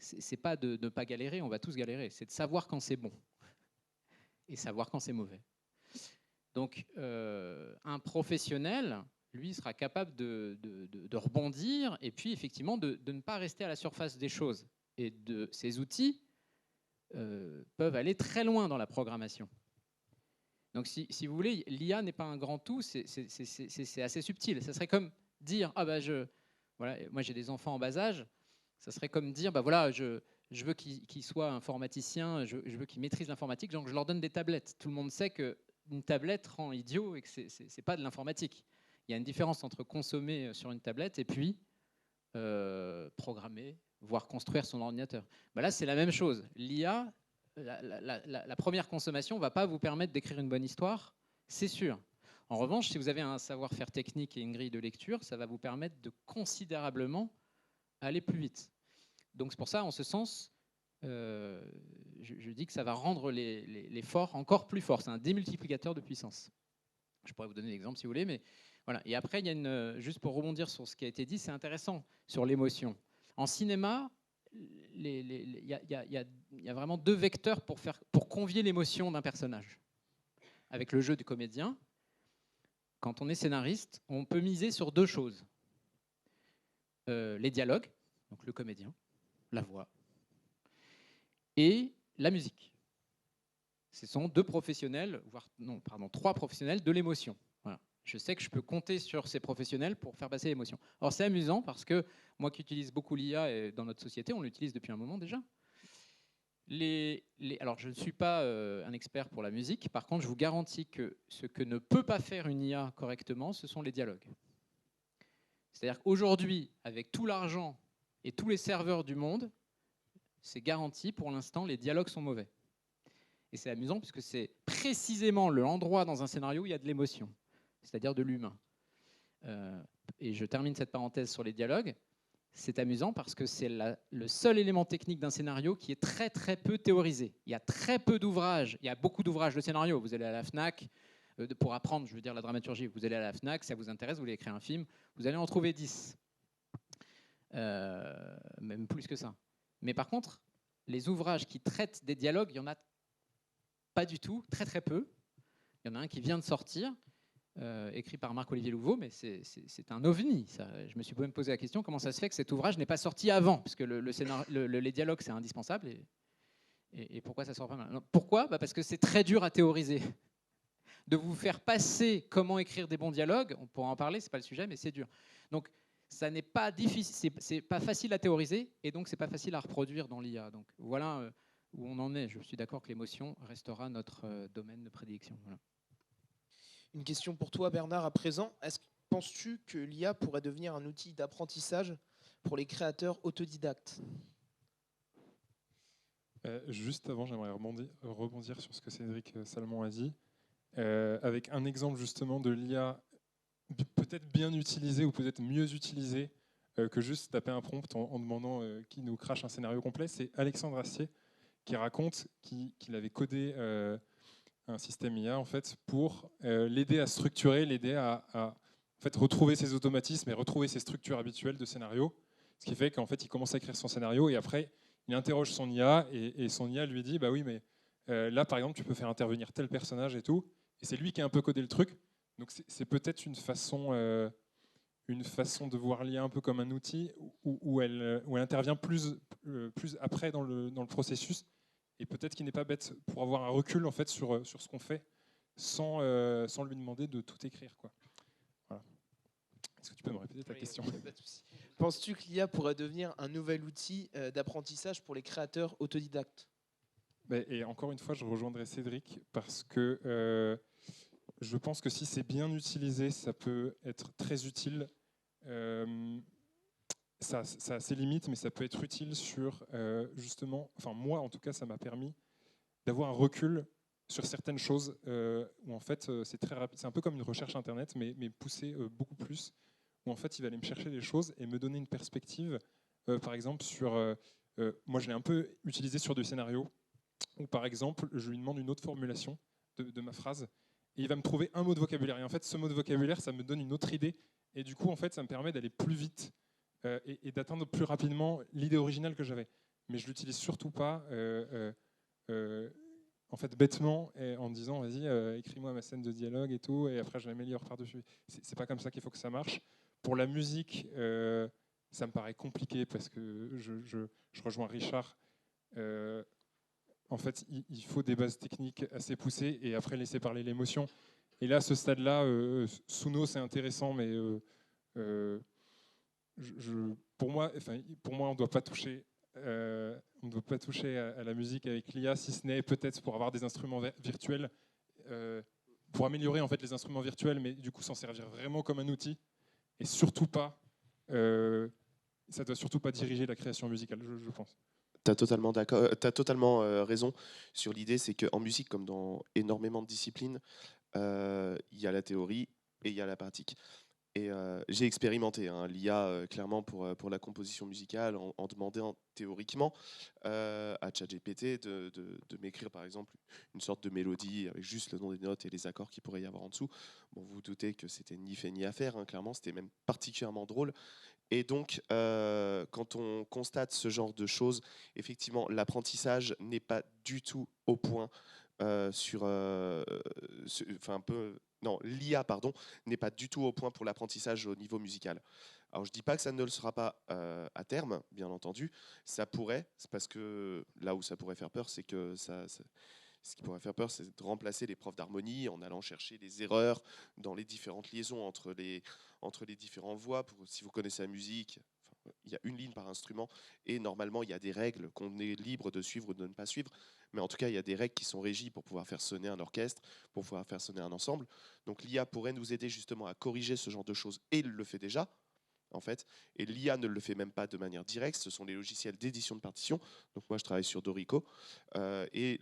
c'est pas de ne pas galérer, on va tous galérer, c'est de savoir quand c'est bon et savoir quand c'est mauvais. Donc un professionnel, lui, sera capable de rebondir et puis effectivement de ne pas rester à la surface des choses. Et ces outils peuvent aller très loin dans la programmation. Donc si vous voulez, l'IA n'est pas un grand tout, c'est assez subtil. Ça serait comme dire, voilà, moi j'ai des enfants en bas âge, ça serait comme dire, voilà, je veux qu'ils soient informaticiens, je veux qu'ils maîtrisent l'informatique, donc je leur donne des tablettes. Tout le monde sait qu'une tablette rend idiot et que c'est pas de l'informatique. Il y a une différence entre consommer sur une tablette et puis programmer, voire construire son ordinateur. Là, c'est la même chose. L'IA, la première consommation ne va pas vous permettre d'écrire une bonne histoire, c'est sûr. En revanche, si vous avez un savoir-faire technique et une grille de lecture, ça va vous permettre de considérablement aller plus vite. Donc c'est pour ça, en ce sens, je dis que ça va rendre les forts encore plus forts. C'est un démultiplicateur de puissance. Je pourrais vous donner l'exemple si vous voulez, mais voilà. Et après, il y a juste pour rebondir sur ce qui a été dit, c'est intéressant sur l'émotion. En cinéma, il y a vraiment deux vecteurs pour convier l'émotion d'un personnage. Avec le jeu du comédien, quand on est scénariste, on peut miser sur deux choses. Les dialogues, donc le comédien, la voix, et la musique. Ce sont deux professionnels, trois professionnels de l'émotion. Voilà. Je sais que je peux compter sur ces professionnels pour faire passer l'émotion. Alors c'est amusant parce que moi qui utilise beaucoup l'IA, et dans notre société, on l'utilise depuis un moment déjà. Alors je ne suis pas un expert pour la musique, par contre je vous garantis que ce que ne peut pas faire une IA correctement, ce sont les dialogues. C'est-à-dire qu'aujourd'hui, avec tout l'argent et tous les serveurs du monde, c'est garanti, pour l'instant, les dialogues sont mauvais. Et c'est amusant puisque c'est précisément l'endroit dans un scénario où il y a de l'émotion, c'est-à-dire de l'humain. Et je termine cette parenthèse sur les dialogues. C'est amusant parce que c'est le seul élément technique d'un scénario qui est très très peu théorisé. Il y a très peu d'ouvrages, il y a beaucoup d'ouvrages de scénario. Vous allez à la FNAC, pour apprendre, je veux dire, la dramaturgie, vous allez à la FNAC, ça vous intéresse, vous voulez écrire un film, vous allez en trouver 10. Même plus que ça. Mais par contre, les ouvrages qui traitent des dialogues, il n'y en a pas du tout, très très peu. Il y en a un qui vient de sortir, écrit par Marc-Olivier Louveau, mais c'est un ovni. Ça. Je me suis même posé la question, comment ça se fait que cet ouvrage n'est pas sorti avant? Parce que les dialogues, c'est indispensable. Et pourquoi ça sort pas maintenant? Pourquoi? Parce que c'est très dur à théoriser. De vous faire passer comment écrire des bons dialogues, on pourra en parler, c'est pas le sujet, mais c'est dur. Donc, ça n'est pas difficile, c'est pas facile à théoriser, et donc c'est pas facile à reproduire dans l'IA. Donc voilà où on en est. Je suis d'accord que l'émotion restera notre domaine de prédilection. Voilà. Une question pour toi, Bernard, à présent. Penses-tu que l'IA pourrait devenir un outil d'apprentissage pour les créateurs autodidactes? Juste avant, j'aimerais rebondir sur ce que Cédric Salmon a dit, avec un exemple justement de l'IA peut-être bien utilisée ou peut-être mieux utilisée que juste taper un prompt en demandant qu'il nous crache un scénario complet. C'est Alexandre Astier qui raconte qu'il avait codé un système IA en fait, pour l'aider à structurer, l'aider à en fait, retrouver ses automatismes et retrouver ses structures habituelles de scénario. Ce qui fait qu'en fait, il commence à écrire son scénario et après, il interroge son IA et son IA lui dit bah oui, mais Là, par exemple, tu peux faire intervenir tel personnage et tout, et c'est lui qui a un peu codé le truc. Donc c'est peut-être une façon de voir l'IA un peu comme un outil où elle intervient plus après dans le processus, et peut-être qu'il n'est pas bête pour avoir un recul en fait sur ce qu'on fait sans lui demander de tout écrire, quoi. Voilà. Est-ce que tu peux me répéter ta question? Pas de souci. Penses-tu que l'IA pourrait devenir un nouvel outil d'apprentissage pour les créateurs autodidactes? Et encore une fois, je rejoindrai Cédric parce que je pense que si c'est bien utilisé, ça peut être très utile. Ça a ses limites, mais ça peut être utile sur justement, enfin moi en tout cas, ça m'a permis d'avoir un recul sur certaines choses où en fait c'est très rapide. C'est un peu comme une recherche internet, mais poussée beaucoup plus, où en fait il va aller me chercher des choses et me donner une perspective. Par exemple sur, moi je l'ai un peu utilisé sur des scénarios où par exemple je lui demande une autre formulation de ma phrase et il va me trouver un mot de vocabulaire. Et en fait ce mot de vocabulaire, ça me donne une autre idée et du coup en fait ça me permet d'aller plus vite et d'atteindre plus rapidement l'idée originale que j'avais. Mais je l'utilise surtout pas en fait bêtement en me disant vas-y écris-moi ma scène de dialogue et tout et après je l'améliore par-dessus. C'est pas comme ça qu'il faut que ça marche. Pour la musique, ça me paraît compliqué parce que je rejoins Richard. En fait, il faut des bases techniques assez poussées et après laisser parler l'émotion. Et là, à ce stade-là, Suno c'est intéressant, mais pour moi, on ne doit pas toucher. On ne doit pas toucher à la musique avec l'IA, si ce n'est peut-être pour avoir des instruments virtuels, pour améliorer en fait les instruments virtuels, mais du coup s'en servir vraiment comme un outil. Et surtout pas, ça doit surtout pas diriger la création musicale, je pense. Tu as totalement, d'accord, t'as totalement raison sur l'idée, c'est qu'en musique, comme dans énormément de disciplines, il y a la théorie et il y a la pratique. Et j'ai expérimenté l'IA clairement pour la composition musicale en demandant théoriquement à ChatGPT de m'écrire par exemple une sorte de mélodie avec juste le nom des notes et les accords qu'il pourrait y avoir en dessous. Bon, vous vous doutez que c'était ni fait ni à faire, clairement, c'était même particulièrement drôle. Et donc, quand on constate ce genre de choses, effectivement, l'apprentissage n'est pas du tout au point non, l'IA, pardon, n'est pas du tout au point pour l'apprentissage au niveau musical. Alors, je ne dis pas que ça ne le sera pas à terme, bien entendu. Ça pourrait, c'est parce que là où ça pourrait faire peur, c'est que ce qui pourrait faire peur, c'est de remplacer les profs d'harmonie en allant chercher les erreurs dans les différentes liaisons entre les différentes voix. Si vous connaissez la musique, il y a une ligne par instrument et normalement il y a des règles qu'on est libre de suivre ou de ne pas suivre. Mais en tout cas, il y a des règles qui sont régies pour pouvoir faire sonner un orchestre, pour pouvoir faire sonner un ensemble. Donc l'IA pourrait nous aider justement à corriger ce genre de choses et il le fait déjà. En fait, et l'IA ne le fait même pas de manière directe, ce sont les logiciels d'édition de partition. Donc moi je travaille sur Dorico et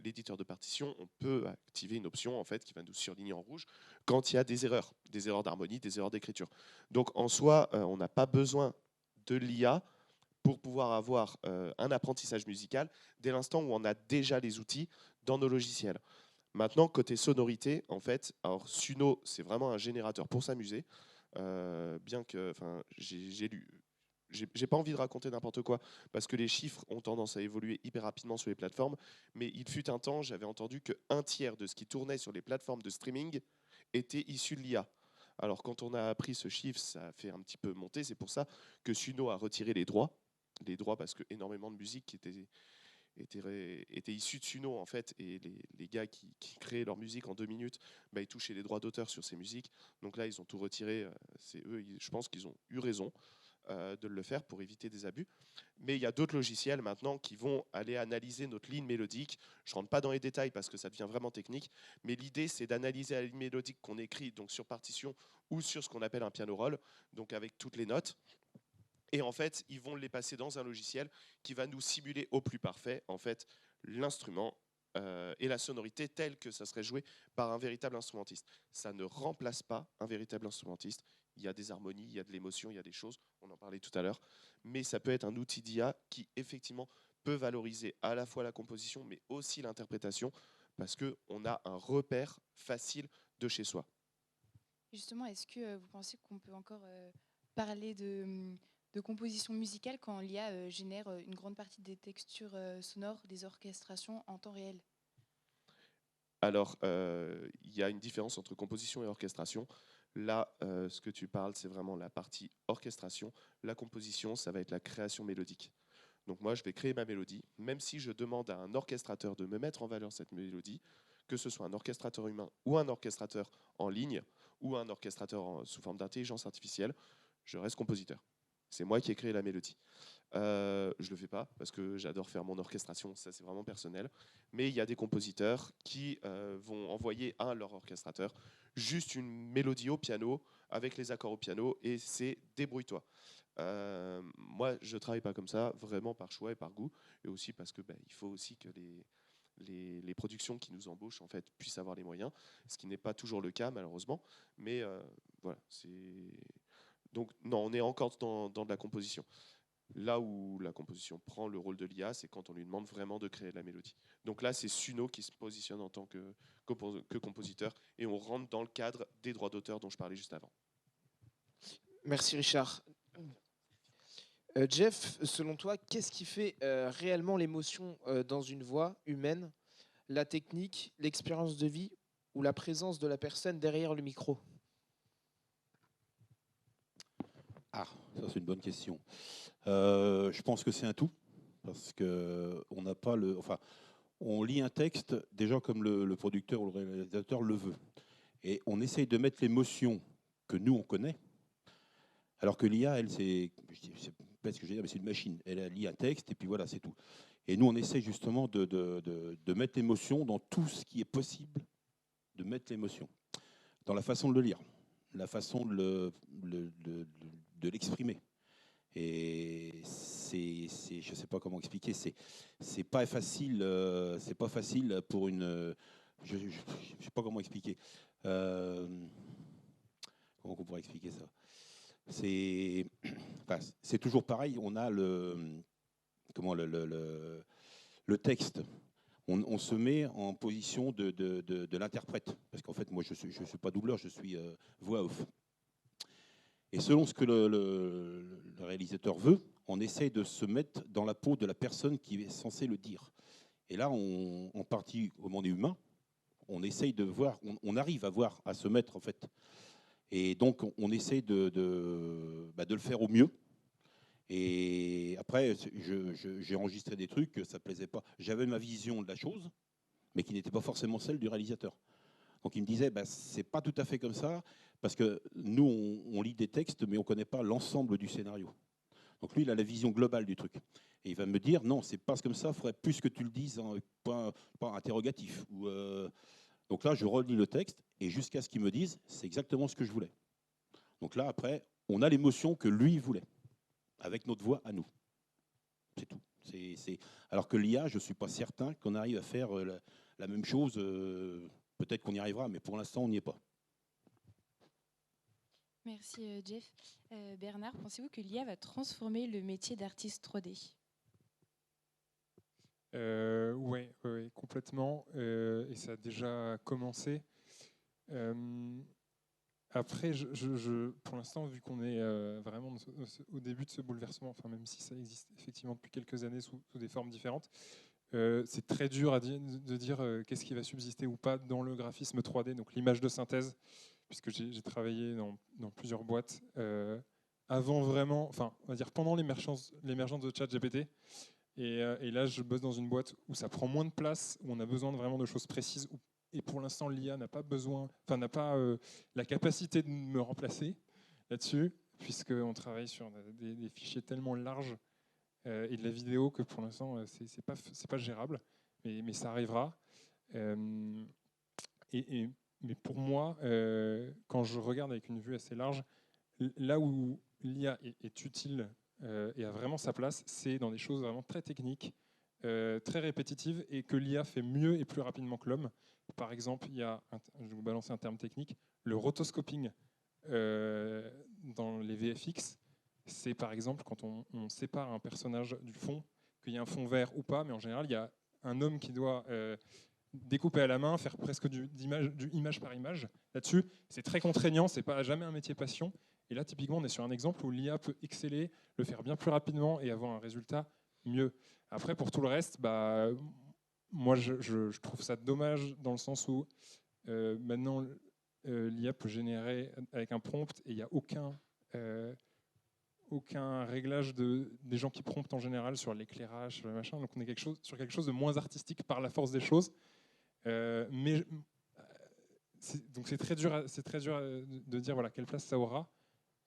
l'éditeur de partition, on peut activer une option en fait qui va nous surligner en rouge quand il y a des erreurs d'harmonie, des erreurs d'écriture. Donc en soi, on n'a pas besoin de l'IA pour pouvoir avoir un apprentissage musical dès l'instant où on a déjà les outils dans nos logiciels. Maintenant, côté sonorité, en fait, alors Suno, c'est vraiment un générateur pour s'amuser. Bien que, j'ai lu, j'ai pas envie de raconter n'importe quoi parce que les chiffres ont tendance à évoluer hyper rapidement sur les plateformes, mais il fut un temps, j'avais entendu qu'un tiers de ce qui tournait sur les plateformes de streaming était issu de l'IA. Alors quand on a appris ce chiffre, ça a fait un petit peu monter, c'est pour ça que Suno a retiré les droits parce que énormément de musique était issu de Suno en fait, et les gars qui créaient leur musique en 2 minutes, ils touchaient les droits d'auteur sur ces musiques. Donc là, ils ont tout retiré. C'est eux, je pense qu'ils ont eu raison de le faire pour éviter des abus. Mais il y a d'autres logiciels maintenant qui vont aller analyser notre ligne mélodique. Je rentre pas dans les détails parce que ça devient vraiment technique, mais l'idée c'est d'analyser la ligne mélodique qu'on écrit donc sur partition ou sur ce qu'on appelle un piano roll, donc avec toutes les notes. Et en fait, ils vont les passer dans un logiciel qui va nous simuler au plus parfait en fait l'instrument et la sonorité telle que ça serait joué par un véritable instrumentiste. Ça ne remplace pas un véritable instrumentiste. Il y a des harmonies, il y a de l'émotion, il y a des choses, on en parlait tout à l'heure, mais ça peut être un outil d'IA qui effectivement peut valoriser à la fois la composition mais aussi l'interprétation parce qu'on a un repère facile de chez soi. Justement, est-ce que vous pensez qu'on peut encore parler de composition musicale quand l'IA génère une grande partie des textures sonores, des orchestrations en temps réel? Alors, il y a une différence entre composition et orchestration. Là, ce que tu parles, c'est vraiment la partie orchestration. La composition, ça va être la création mélodique. Donc moi, je vais créer ma mélodie, même si je demande à un orchestrateur de me mettre en valeur cette mélodie, que ce soit un orchestrateur humain ou un orchestrateur en ligne, ou un orchestrateur sous forme d'intelligence artificielle, je reste compositeur. C'est moi qui ai créé la mélodie. Je ne le fais pas parce que j'adore faire mon orchestration, ça c'est vraiment personnel. Mais il y a des compositeurs qui vont envoyer à leur orchestrateur juste une mélodie au piano avec les accords au piano et c'est débrouille-toi. Moi, je ne travaille pas comme ça, vraiment par choix et par goût, et aussi parce que il faut aussi que les productions qui nous embauchent en fait puissent avoir les moyens, ce qui n'est pas toujours le cas malheureusement. Mais voilà, donc non, on est encore dans de la composition. Là où la composition prend le rôle de l'IA, c'est quand on lui demande vraiment de créer de la mélodie. Donc là, c'est Suno qui se positionne en tant que compositeur et on rentre dans le cadre des droits d'auteur dont je parlais juste avant. Merci Richard. Jeff, selon toi, qu'est-ce qui fait réellement l'émotion dans une voix humaine? La technique, l'expérience de vie ou la présence de la personne derrière le micro? Ah, ça c'est une bonne question. Je pense que c'est un tout, parce que on n'a pas le, enfin, on lit un texte déjà comme le producteur ou le réalisateur le veut, et on essaye de mettre l'émotion que nous on connaît, alors que l'IA, elle, c'est pas ce que je veux dire, mais c'est une machine. Elle lit un texte et puis voilà, c'est tout. Et nous, on essaie justement de mettre l'émotion dans tout ce qui est possible de mettre l'émotion, dans la façon de le lire, la façon de l'exprimer. Et je ne sais pas comment expliquer, c'est pas facile pour une, je sais pas comment expliquer, comment on pourrait expliquer ça. C'est toujours pareil, on a le texte, on se met en position de l'interprète, parce qu'en fait moi je suis pas doubleur, je suis voix off. Et selon ce que le réalisateur veut, on essaye de se mettre dans la peau de la personne qui est censée le dire. Et là, en partie, au monde humain, on essaye de voir, on arrive à se mettre en fait. Et donc, on essaye de le faire au mieux. Et après, j'ai enregistré des trucs que ça ne plaisait pas. J'avais ma vision de la chose, mais qui n'était pas forcément celle du réalisateur. Donc il me disait, c'est pas tout à fait comme ça, parce que nous, on lit des textes, mais on ne connaît pas l'ensemble du scénario. Donc lui, il a la vision globale du truc. Et il va me dire, non, c'est pas comme ça, il faudrait plus que tu le dises en point interrogatif. Donc là, je relis le texte, et jusqu'à ce qu'il me dise, c'est exactement ce que je voulais. Donc là, après, on a l'émotion que lui voulait, avec notre voix à nous. C'est tout. Alors que l'IA, je ne suis pas certain qu'on arrive à faire la même chose. Peut-être qu'on y arrivera, mais pour l'instant, on n'y est pas. Merci Jeff. Bernard, pensez-vous que l'IA va transformer le métier d'artiste 3D? Oui, complètement. Et ça a déjà commencé. Après, pour l'instant, vu qu'on est vraiment au début de ce bouleversement, enfin, même si ça existe effectivement depuis quelques années sous des formes différentes, c'est très dur de dire qu'est-ce qui va subsister ou pas dans le graphisme 3D, donc l'image de synthèse, puisque j'ai travaillé dans plusieurs boîtes avant vraiment, enfin, on va dire pendant l'émergence de ChatGPT. Et là, je bosse dans une boîte où ça prend moins de place, où on a besoin vraiment de choses précises. Et pour l'instant, l'IA n'a pas la capacité de me remplacer là-dessus, puisqu'on travaille sur des fichiers tellement larges et de la vidéo que pour l'instant, c'est pas gérable. Mais ça arrivera. Mais pour moi, quand je regarde avec une vue assez large, là où l'IA est utile et a vraiment sa place, c'est dans des choses vraiment très techniques, très répétitives, et que l'IA fait mieux et plus rapidement que l'homme. Par exemple, je vais vous balancer un terme technique, le rotoscoping dans les VFX, c'est par exemple quand on sépare un personnage du fond, qu'il y a un fond vert ou pas, mais en général, il y a un homme qui doit découper à la main, faire presque du image par image. Là-dessus, c'est très contraignant, c'est pas jamais un métier passion. Et là, typiquement, on est sur un exemple où l'IA peut exceller, le faire bien plus rapidement et avoir un résultat mieux. Après, pour tout le reste, moi, je trouve ça dommage dans le sens où maintenant, l'IA peut générer avec un prompt et il n'y a aucun réglage des gens qui promptent en général sur l'éclairage, sur le machin. Donc on est sur quelque chose de moins artistique par la force des choses. Donc c'est très dur de dire voilà, quelle place ça aura.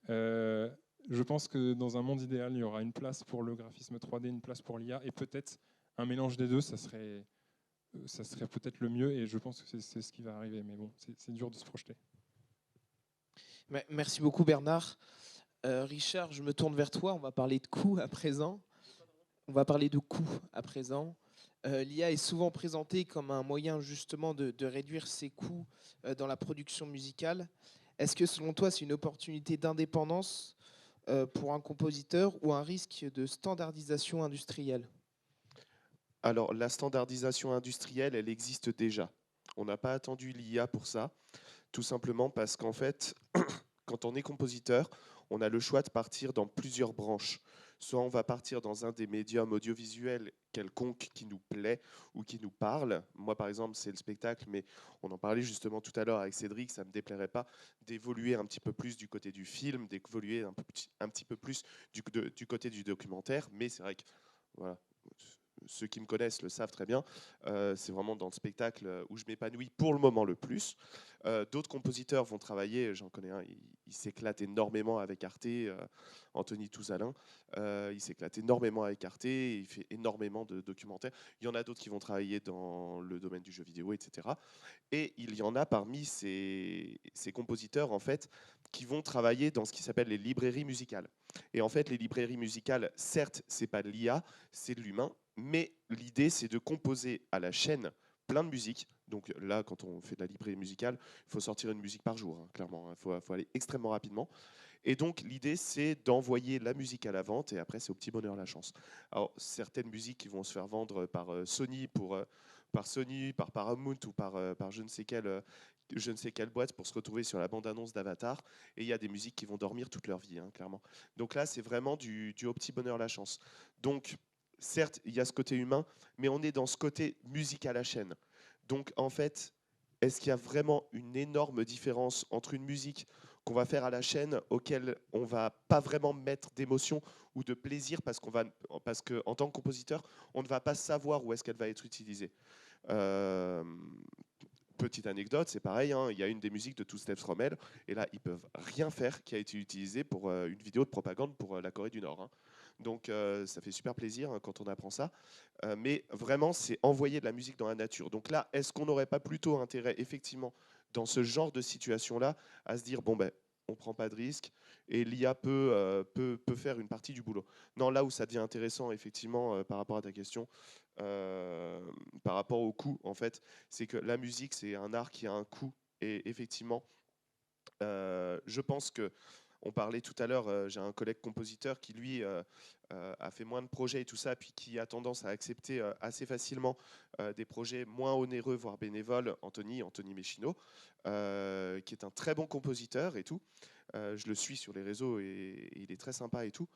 Je pense que dans un monde idéal, il y aura une place pour le graphisme 3D, une place pour l'IA, et peut-être un mélange des deux, ça serait peut-être le mieux, et je pense que c'est ce qui va arriver. Mais bon, c'est dur de se projeter. Merci beaucoup Bernard. Richard, je me tourne vers toi. On va parler de coûts à présent. L'IA est souvent présentée comme un moyen justement de réduire ses coûts dans la production musicale. Est-ce que selon toi, c'est une opportunité d'indépendance pour un compositeur ou un risque de standardisation industrielle? Alors, la standardisation industrielle, elle existe déjà. On n'a pas attendu l'IA pour ça, tout simplement parce qu'en fait, quand on est compositeur, on a le choix de partir dans plusieurs branches. Soit on va partir dans un des médiums audiovisuels quelconque qui nous plaît ou qui nous parle. Moi, par exemple, c'est le spectacle, mais on en parlait justement tout à l'heure avec Cédric, ça ne me déplairait pas d'évoluer un petit peu plus du côté du film, d'évoluer un petit peu plus du côté du documentaire. Mais c'est vrai que voilà, ceux qui me connaissent le savent très bien, c'est vraiment dans le spectacle où je m'épanouis pour le moment le plus. D'autres compositeurs vont travailler, j'en connais un, il s'éclate énormément avec Arte, Anthony Touzalin, il s'éclate énormément avec Arte, il fait énormément de documentaires. Il y en a d'autres qui vont travailler dans le domaine du jeu vidéo, etc. Et il y en a parmi ces compositeurs en fait, qui vont travailler dans ce qui s'appelle les librairies musicales. Et en fait, les librairies musicales, certes, c'est pas de l'IA, c'est de l'humain, mais l'idée, c'est de composer à la chaîne plein de musiques. Donc là, quand on fait de la librairie musicale, il faut sortir une musique par jour, hein, clairement. Il faut aller extrêmement rapidement. Et donc, l'idée, c'est d'envoyer la musique à la vente, et après, c'est au petit bonheur la chance. Alors, certaines musiques qui vont se faire vendre par Sony, par Paramount ou par je ne sais quelle boîte pour se retrouver sur la bande-annonce d'Avatar. Et il y a des musiques qui vont dormir toute leur vie, hein, clairement. Donc là, c'est vraiment du au petit bonheur la chance. Donc, certes, il y a ce côté humain, mais on est dans ce côté musique à la chaîne. Donc, en fait, est-ce qu'il y a vraiment une énorme différence entre une musique qu'on va faire à la chaîne, auquel on va pas vraiment mettre d'émotion ou de plaisir parce qu'en tant que compositeur, on ne va pas savoir où est-ce qu'elle va être utilisée. Petite anecdote, c'est pareil, hein, il y a une des musiques de Two Steps from Hell, et là, ils peuvent rien faire qui a été utilisé pour une vidéo de propagande pour la Corée du Nord. Hein. Donc ça fait super plaisir hein, quand on apprend ça. Mais vraiment, c'est envoyer de la musique dans la nature. Donc là, est-ce qu'on n'aurait pas plutôt intérêt, effectivement, dans ce genre de situation-là, à se dire, bon, ben, on ne prend pas de risque et l'IA peut faire une partie du boulot. Non, là où ça devient intéressant, effectivement, par rapport à ta question, par rapport au coût, en fait, c'est que la musique, c'est un art qui a un coût. Et effectivement, je pense que on parlait tout à l'heure, j'ai un collègue compositeur qui, lui, a fait moins de projets et tout ça, puis qui a tendance à accepter assez facilement des projets moins onéreux, voire bénévoles, Anthony Mechino, qui est un très bon compositeur et tout. Je le suis sur les réseaux et il est très sympa et tout.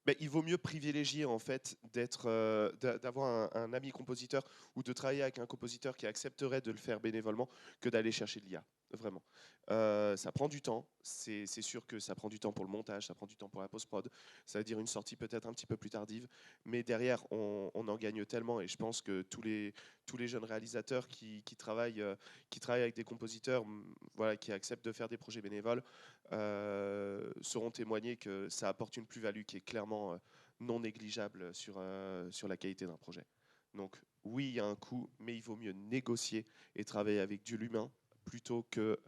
Mais il vaut mieux privilégier en fait d'avoir un ami compositeur ou de travailler avec un compositeur qui accepterait de le faire bénévolement que d'aller chercher de l'IA, vraiment. Ça prend du temps, c'est sûr que ça prend du temps pour le montage, ça prend du temps pour la post-prod, ça veut dire une sortie peut-être un petit peu plus tardive, mais derrière on en gagne tellement et je pense que tous les jeunes réalisateurs qui travaillent avec des compositeurs voilà, qui acceptent de faire des projets bénévoles sauront témoigner que ça apporte une plus-value qui est clairement non négligeable sur la qualité d'un projet. Donc oui, il y a un coût, mais il vaut mieux négocier et travailler avec de l'humain plutôt que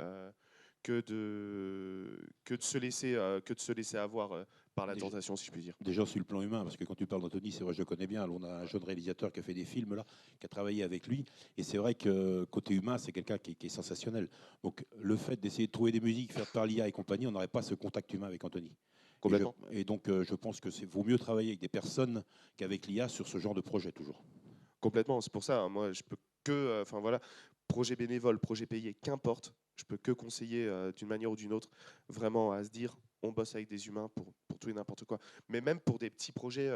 de se laisser avoir par la tentation, si je puis dire. Déjà sur le plan humain, parce que quand tu parles d'Anthony, c'est vrai, je le connais bien. On a un jeune réalisateur qui a fait des films là, qui a travaillé avec lui, et c'est vrai que côté humain, c'est quelqu'un qui est sensationnel. Donc le fait d'essayer de trouver des musiques faites par l'IA et compagnie, on n'aurait pas ce contact humain avec Anthony. Complètement. Et donc je pense que vaut mieux travailler avec des personnes qu'avec l'IA sur ce genre de projet toujours. Complètement, c'est pour ça. Hein, moi, je peux que, enfin voilà, projet bénévole, projet payé, qu'importe. je peux que conseiller d'une manière ou d'une autre vraiment à se dire on bosse avec des humains pour tout et n'importe quoi. Mais même pour des petits projets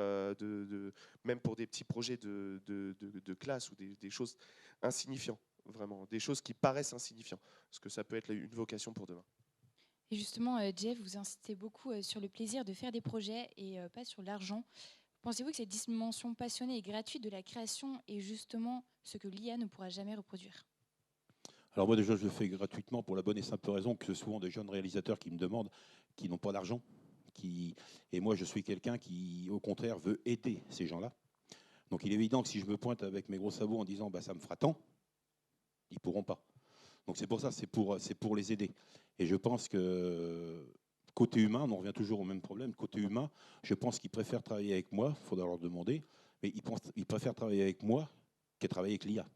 même pour des petits projets de classe ou des choses insignifiantes, vraiment, des choses qui paraissent insignifiantes, parce que ça peut être une vocation pour demain. Et justement, Jeff, vous insistez beaucoup sur le plaisir de faire des projets et pas sur l'argent. Pensez-vous que cette dimension passionnée et gratuite de la création est justement ce que l'IA ne pourra jamais reproduire? Alors moi déjà je le fais gratuitement pour la bonne et simple raison que c'est souvent des jeunes réalisateurs qui me demandent, qui n'ont pas d'argent. Et moi je suis quelqu'un qui au contraire veut aider ces gens-là. Donc il est évident que si je me pointe avec mes gros sabots en disant bah, ça me fera tant, ils ne pourront pas. Donc c'est pour ça, c'est pour les aider. Et je pense que côté humain, on en revient toujours au même problème, côté humain, je pense qu'ils préfèrent travailler avec moi, il faudra leur demander, mais ils préfèrent travailler avec moi qu'à travailler avec l'IA.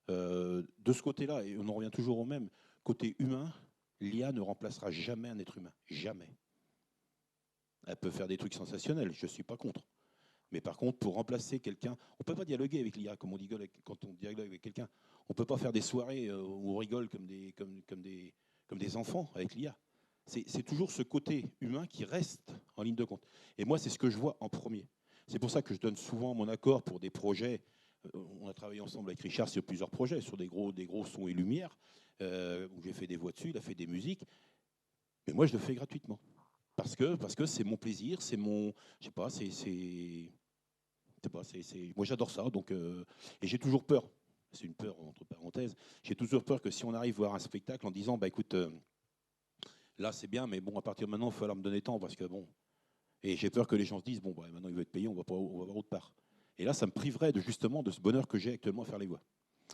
De ce côté-là, et on en revient toujours au même, côté humain, l'IA ne remplacera jamais un être humain. Jamais. Elle peut faire des trucs sensationnels, je ne suis pas contre. Mais par contre, pour remplacer quelqu'un, on ne peut pas dialoguer avec l'IA comme on dialogue quand on dialogue avec quelqu'un. On ne peut pas faire des soirées où on rigole comme des enfants avec l'IA. C'est toujours ce côté humain qui reste en ligne de compte. Et moi, c'est ce que je vois en premier. C'est pour ça que je donne souvent mon accord pour des projets. On a travaillé ensemble avec Richard sur plusieurs projets, sur des gros sons et lumières, où j'ai fait des voix dessus, il a fait des musiques. Mais moi, je le fais gratuitement. Parce que c'est mon plaisir, c'est mon... Je sais pas, moi, j'adore ça. Donc, et j'ai toujours peur. C'est une peur, entre parenthèses. J'ai toujours peur que si on arrive à voir un spectacle en disant, bah écoute, là, c'est bien, mais bon, à partir de maintenant, il va falloir me donner temps, parce que bon... Et j'ai peur que les gens se disent, bon, bah, maintenant, il veut être payé, on va voir autre part. Et là, ça me priverait justement de ce bonheur que j'ai actuellement à faire les voix.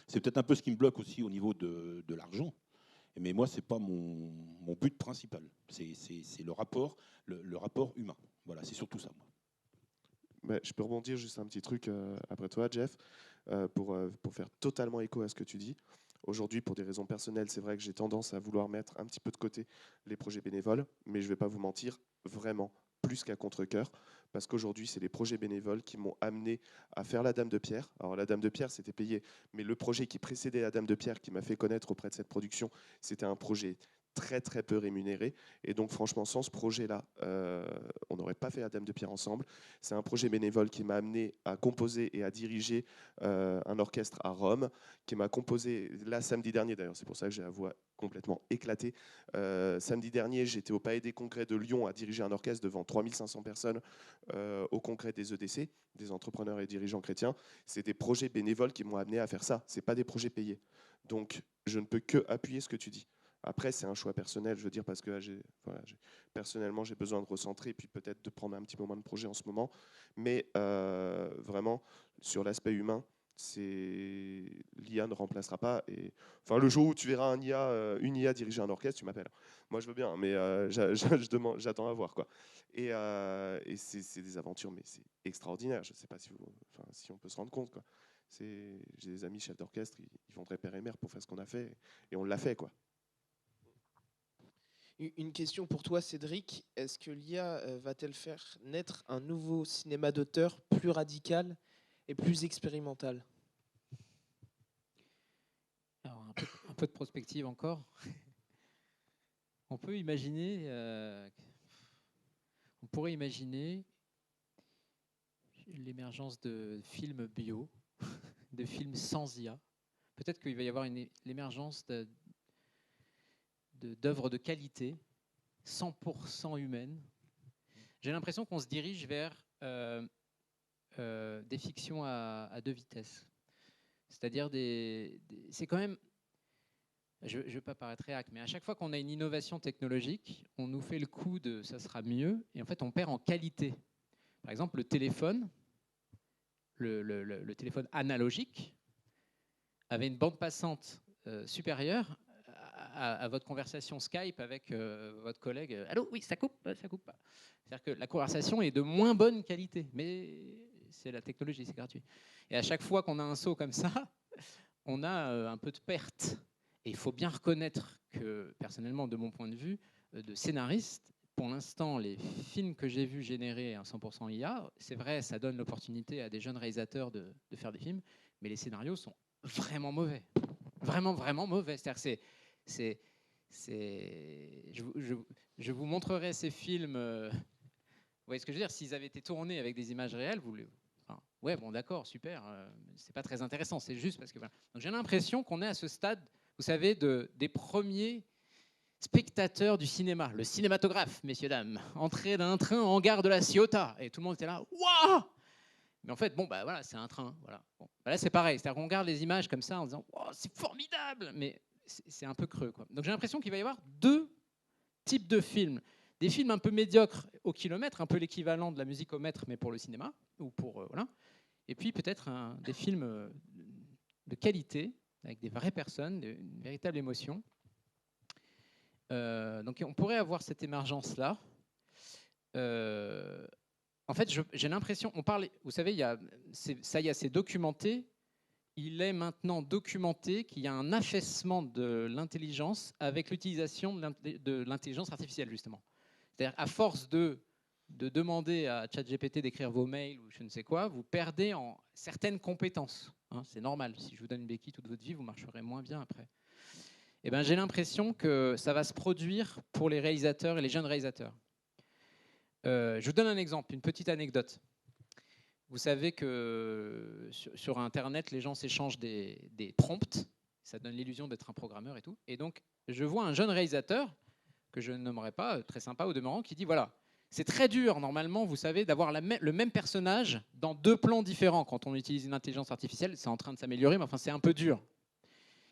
C'est peut-être un peu ce qui me bloque aussi au niveau de l'argent. Mais moi, ce n'est pas mon but principal. C'est le rapport humain. Voilà, c'est surtout ça, moi. Mais je peux rebondir juste un petit truc après toi, Jeff, pour faire totalement écho à ce que tu dis. Aujourd'hui, pour des raisons personnelles, c'est vrai que j'ai tendance à vouloir mettre un petit peu de côté les projets bénévoles, mais je ne vais pas vous mentir, vraiment, plus qu'à contre-cœur, parce qu'aujourd'hui, c'est les projets bénévoles qui m'ont amené à faire la Dame de Pierre. Alors, la Dame de Pierre, c'était payé, mais le projet qui précédait la Dame de Pierre, qui m'a fait connaître auprès de cette production, c'était un projet très très peu rémunéré. Et donc franchement, sans ce projet-là, on n'aurait pas fait la Dame de Pierre ensemble. C'est un projet bénévole qui m'a amené à composer et à diriger un orchestre à Rome, qui m'a composé là samedi dernier, d'ailleurs c'est pour ça que j'ai la voix complètement éclatée. Samedi dernier, j'étais au Palais des Congrès de Lyon à diriger un orchestre devant 3500 personnes au congrès des EDC, des entrepreneurs et dirigeants chrétiens. C'est des projets bénévoles qui m'ont amené à faire ça. Ce n'est pas des projets payés. Donc je ne peux que appuyer ce que tu dis. Après, c'est un choix personnel, je veux dire, parce que personnellement, j'ai besoin de recentrer et puis peut-être de prendre un petit peu moins de projets en ce moment. Mais vraiment, sur l'aspect humain, l'IA ne remplacera pas. Et, enfin, le jour où tu verras une IA diriger un orchestre, tu m'appelles. Moi, je veux bien, mais j'attends à voir, quoi. Et c'est des aventures, mais c'est extraordinaire. Je ne sais pas si on peut se rendre compte, quoi. J'ai des amis chefs d'orchestre, ils vendraient père et mère pour faire ce qu'on a fait, et on l'a fait, quoi. Une question pour toi, Cédric. Est-ce que l'IA va-t-elle faire naître un nouveau cinéma d'auteur plus radical et plus expérimental? Alors, un peu de prospective encore. On pourrait imaginer l'émergence de films bio, de films sans IA. Peut-être qu'il va y avoir l'émergence d'œuvres de qualité, 100% humaines. J'ai l'impression qu'on se dirige vers des fictions à deux vitesses. C'est-à-dire c'est quand même, je ne veux pas paraître réac, mais à chaque fois qu'on a une innovation technologique, on nous fait le coup de ça sera mieux, et en fait on perd en qualité. Par exemple, le téléphone analogique avait une bande passante supérieure à votre conversation Skype avec votre collègue. Allô, oui, ça coupe pas. C'est-à-dire que la conversation est de moins bonne qualité, mais c'est la technologie, c'est gratuit. Et à chaque fois qu'on a un saut comme ça, on a un peu de perte. Et il faut bien reconnaître que, personnellement, de mon point de vue, de scénariste, pour l'instant, les films que j'ai vus générer en 100% IA, c'est vrai, ça donne l'opportunité à des jeunes réalisateurs de faire des films, mais les scénarios sont vraiment mauvais. Vraiment, vraiment mauvais. C'est-à-dire que Je vous montrerai ces films. Vous voyez ce que je veux dire? S'ils avaient été tournés avec des images réelles, ouais, bon, d'accord, super. C'est pas très intéressant. C'est juste parce que voilà. Donc j'ai l'impression qu'on est à ce stade, vous savez, des premiers spectateurs du cinéma, le cinématographe, messieurs dames, entrée d'un train en gare de la Ciotat, et tout le monde était là, waouh! Mais en fait, bon, bah voilà, c'est un train, voilà. Bon, bah là, c'est pareil, c'est-à-dire qu'on regarde les images comme ça en disant, wow, c'est formidable, mais c'est un peu creux, quoi. Donc j'ai l'impression qu'il va y avoir deux types de films, des films un peu médiocres au kilomètre, un peu l'équivalent de la musique au mètre, mais pour le cinéma ou pour voilà, et puis peut-être des films de qualité avec des vraies personnes, une véritable émotion. Donc on pourrait avoir cette émergence-là. En fait, j'ai l'impression, on parle, vous savez, ça y est, c'est documenté. Il est maintenant documenté qu'il y a un affaissement de l'intelligence avec l'utilisation de l'intelligence artificielle, justement. C'est-à-dire, à force de demander à ChatGPT d'écrire vos mails ou je ne sais quoi, vous perdez en certaines compétences. Hein, c'est normal. Si je vous donne une béquille toute votre vie, vous marcherez moins bien après. Eh ben, j'ai l'impression que ça va se produire pour les réalisateurs et les jeunes réalisateurs. Je vous donne un exemple, une petite anecdote. Vous savez que sur Internet, les gens s'échangent des prompts. Ça donne l'illusion d'être un programmeur et tout. Et donc, je vois un jeune réalisateur, que je ne nommerai pas, très sympa au demeurant, qui dit, voilà, c'est très dur, normalement, vous savez, d'avoir le même personnage dans deux plans différents. Quand on utilise une intelligence artificielle, c'est en train de s'améliorer, mais enfin, c'est un peu dur.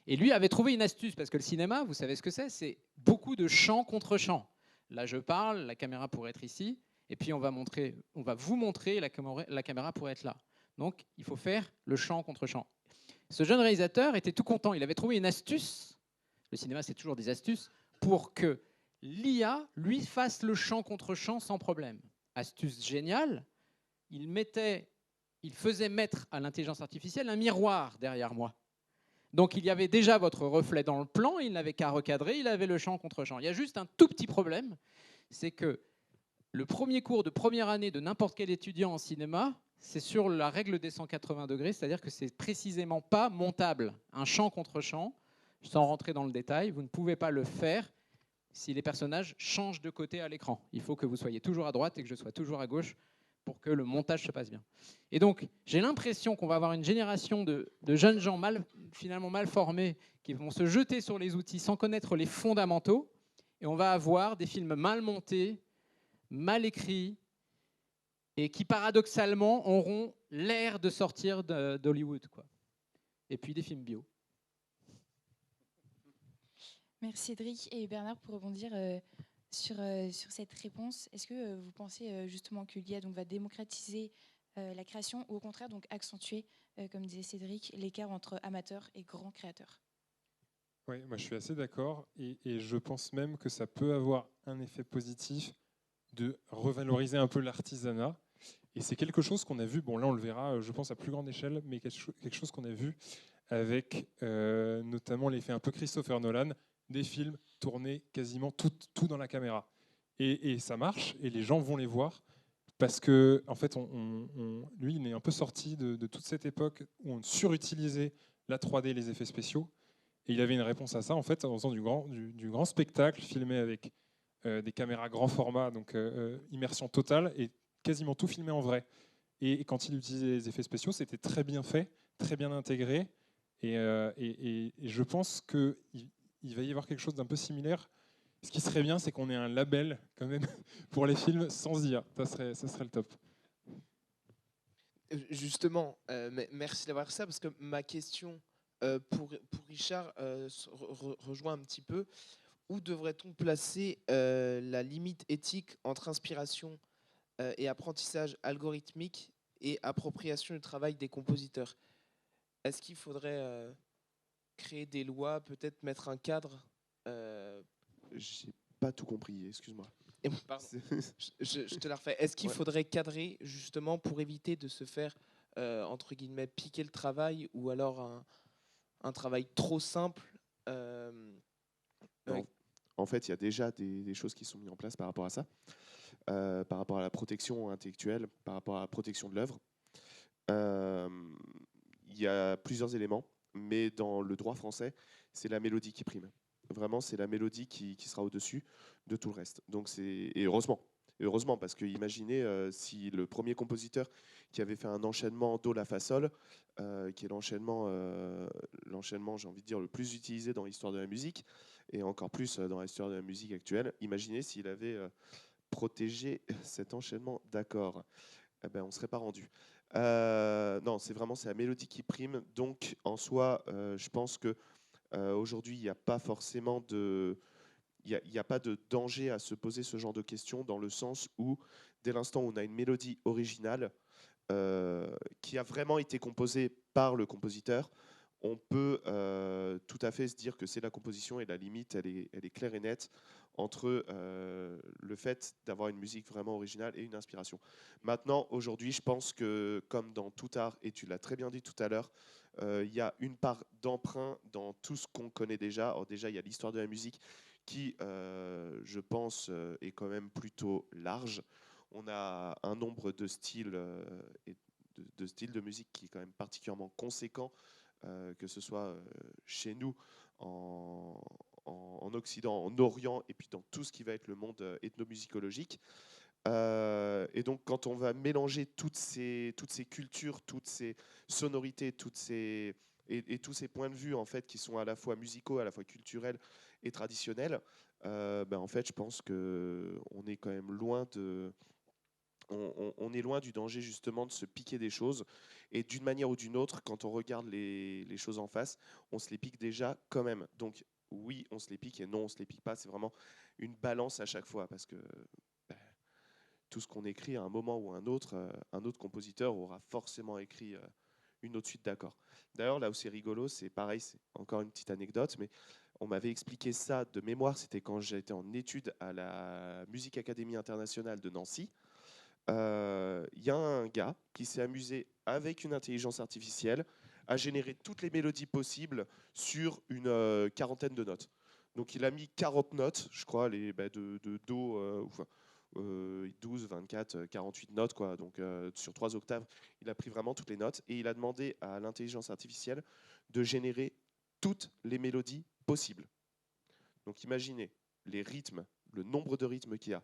Et lui avait trouvé une astuce, parce que le cinéma, vous savez ce que c'est beaucoup de champ contre champ. Là, je parle, la caméra pourrait être ici, et puis on va vous montrer, la caméra pourrait être là. Donc, il faut faire le champ contre champ. Ce jeune réalisateur était tout content. Il avait trouvé une astuce, le cinéma, c'est toujours des astuces, pour que l'IA, lui, fasse le champ contre champ sans problème. Astuce géniale, il faisait mettre à l'intelligence artificielle un miroir derrière moi. Donc il y avait déjà votre reflet dans le plan, il n'avait qu'à recadrer, il avait le champ contre champ. Il y a juste un tout petit problème, c'est que le premier cours de première année de n'importe quel étudiant en cinéma, c'est sur la règle des 180 degrés, c'est-à-dire que c'est précisément pas montable. Un champ contre champ, sans rentrer dans le détail, vous ne pouvez pas le faire si les personnages changent de côté à l'écran. Il faut que vous soyez toujours à droite et que je sois toujours à gauche pour que le montage se passe bien. Et donc, j'ai l'impression qu'on va avoir une génération de jeunes gens finalement mal formés qui vont se jeter sur les outils sans connaître les fondamentaux, et on va avoir des films mal montés, mal écrits, et qui paradoxalement auront l'air de sortir d'Hollywood, quoi. Et puis des films bio. Merci Cédric. Et Bernard, pour rebondir sur cette réponse, est-ce que vous pensez justement que l'IA va démocratiser la création ou au contraire donc accentuer, comme disait Cédric, l'écart entre amateurs et grands créateurs? Oui, moi je suis assez d'accord et je pense même que ça peut avoir un effet positif de revaloriser un peu l'artisanat. Et c'est quelque chose qu'on a vu, bon là on le verra je pense à plus grande échelle, mais quelque chose qu'on a vu avec notamment l'effet un peu Christopher Nolan, des films tournés quasiment tout dans la caméra. Et ça marche, et les gens vont les voir, parce que en fait, lui, il est un peu sorti de toute cette époque où on surutilisait la 3D et les effets spéciaux, et il avait une réponse à ça, en fait, en faisant du grand spectacle, filmé avec des caméras grand format, donc immersion totale, et quasiment tout filmé en vrai. Et quand il utilisait les effets spéciaux, c'était très bien fait, très bien intégré, et je pense que il va y avoir quelque chose d'un peu similaire. Ce qui serait bien, c'est qu'on ait un label quand même pour les films sans IA. Ça serait le top. Justement, merci d'avoir ça, parce que ma question pour Richard rejoint un petit peu. Où devrait-on placer la limite éthique entre inspiration et apprentissage algorithmique et appropriation du travail des compositeurs? Est-ce qu'il faudrait créer des lois, peut-être mettre un cadre? J'ai pas tout compris, excuse-moi. Pardon, je te la refais. Est-ce qu'il faudrait cadrer justement pour éviter de se faire, entre guillemets, piquer le travail, ou alors un travail trop simple En fait, il y a déjà des choses qui sont mises en place par rapport à ça, par rapport à la protection intellectuelle, par rapport à la protection de l'œuvre. Il y a plusieurs éléments, mais dans le droit français, c'est la mélodie qui prime. Vraiment, c'est la mélodie qui sera au-dessus de tout le reste. Donc et heureusement. Et heureusement, parce que imaginez si le premier compositeur qui avait fait un enchaînement Do, La, Fa, Sol, qui est l'enchaînement, j'ai envie de dire, le plus utilisé dans l'histoire de la musique, et encore plus dans l'histoire de la musique actuelle, imaginez s'il avait protégé cet enchaînement d'accords. Eh ben, on ne serait pas rendu. Non, c'est la mélodie qui prime. Donc, en soi, je pense que aujourd'hui, il n'y a pas forcément il n'y a pas de danger à se poser ce genre de questions, dans le sens où, dès l'instant où on a une mélodie originale qui a vraiment été composée par le compositeur, on peut tout à fait se dire que c'est la composition, et la limite, elle est claire et nette entre le fait d'avoir une musique vraiment originale et une inspiration. Maintenant, aujourd'hui, je pense que, comme dans tout art, et tu l'as très bien dit tout à l'heure, il y a une part d'emprunt dans tout ce qu'on connaît déjà. Alors déjà, il y a l'histoire de la musique qui, je pense, est quand même plutôt large. On a un nombre de styles et de styles de musique qui est quand même particulièrement conséquent, que ce soit chez nous, en Occident, en Orient, et puis dans tout ce qui va être le monde ethnomusicologique. Et donc, quand on va mélanger toutes ces cultures, toutes ces sonorités, et tous ces points de vue en fait, qui sont à la fois musicaux, à la fois culturels et traditionnels, en fait, je pense qu'on est quand même loin on est loin du danger justement de se piquer des choses. Et d'une manière ou d'une autre, quand on regarde les choses en face, on se les pique déjà quand même. Donc oui, on se les pique, et non, on se les pique pas. C'est vraiment une balance à chaque fois, parce que tout ce qu'on écrit, à un moment ou un autre compositeur aura forcément écrit une autre suite d'accords. D'ailleurs, là où c'est rigolo, c'est pareil, c'est encore une petite anecdote, mais on m'avait expliqué ça de mémoire, c'était quand j'étais en études à la Musique Académie Internationale de Nancy. Il y a un gars qui s'est amusé avec une intelligence artificielle à générer toutes les mélodies possibles sur une quarantaine de notes. Donc il a mis 40 notes, je crois, de Do, 12, 24, 48 notes, quoi. Donc sur 3 octaves, il a pris vraiment toutes les notes, et il a demandé à l'intelligence artificielle de générer toutes les mélodies possibles. Donc imaginez les rythmes, le nombre de rythmes qu'il y a.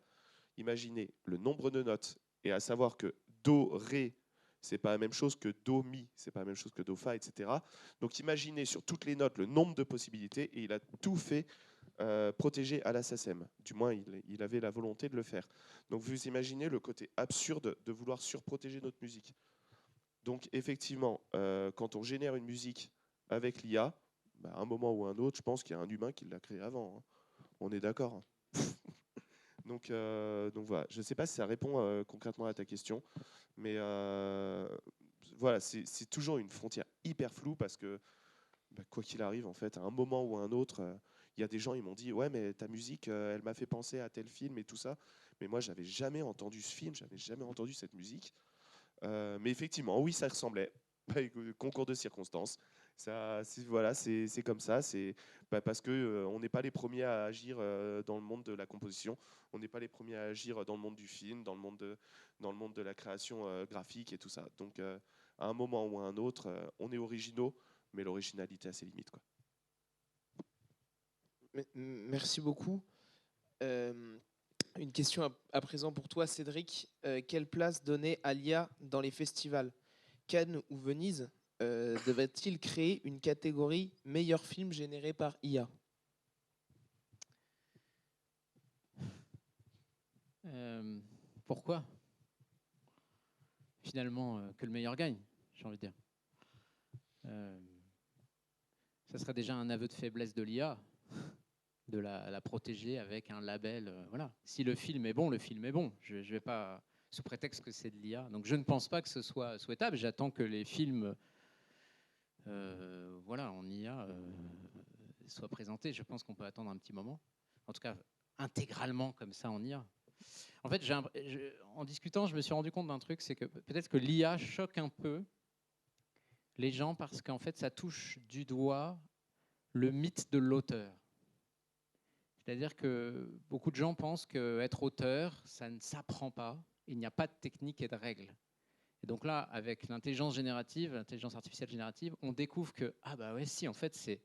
Imaginez le nombre de notes, et à savoir que Do, Ré, c'est pas la même chose que Do, Mi, c'est pas la même chose que Do, Fa, etc. Donc imaginez sur toutes les notes le nombre de possibilités, et il a tout fait protéger à la SACEM. Du moins, il avait la volonté de le faire. Donc vous imaginez le côté absurde de vouloir surprotéger notre musique. Donc effectivement, quand on génère une musique avec l'IA, à un moment ou un autre, je pense qu'il y a un humain qui l'a créé avant. Hein. On est d'accord. Donc voilà, je ne sais pas si ça répond concrètement à ta question, mais voilà, c'est toujours une frontière hyper floue, parce que quoi qu'il arrive, en fait, à un moment ou à un autre, il y a des gens, ils m'ont dit, ouais, mais ta musique, elle m'a fait penser à tel film et tout ça, mais moi, j'avais jamais entendu ce film, j'avais jamais entendu cette musique. Mais effectivement, oui, ça ressemblait. Concours de circonstances. Voilà, c'est comme ça. C'est parce que on n'est pas les premiers à agir dans le monde de la composition. On n'est pas les premiers à agir dans le monde du film, dans le monde de la création graphique et tout ça. Donc, à un moment ou à un autre, on est originaux, mais l'originalité a ses limites, quoi. Merci beaucoup. Une question à présent pour toi, Cédric. Quelle place donner à l'IA dans les festivals ? Cannes ou Venise devrait-il créer une catégorie meilleur film généré par IA ? Pourquoi ? Finalement, que le meilleur gagne, j'ai envie de dire. Ça serait déjà un aveu de faiblesse de l'IA, de la protéger avec un label. Voilà. Si le film est bon, le film est bon. Je ne vais pas, sous prétexte que c'est de l'IA. Donc je ne pense pas que ce soit souhaitable. J'attends que les films en IA soient présentés. Je pense qu'on peut attendre un petit moment. En tout cas, intégralement comme ça en IA. En fait, en discutant, je me suis rendu compte d'un truc, c'est que peut-être que l'IA choque un peu les gens, parce qu'en fait, ça touche du doigt le mythe de l'auteur. C'est-à-dire que beaucoup de gens pensent qu'être auteur, ça ne s'apprend pas. Il n'y a pas de technique et de règles. Et donc là, avec l'intelligence artificielle générative, on découvre que, en fait, il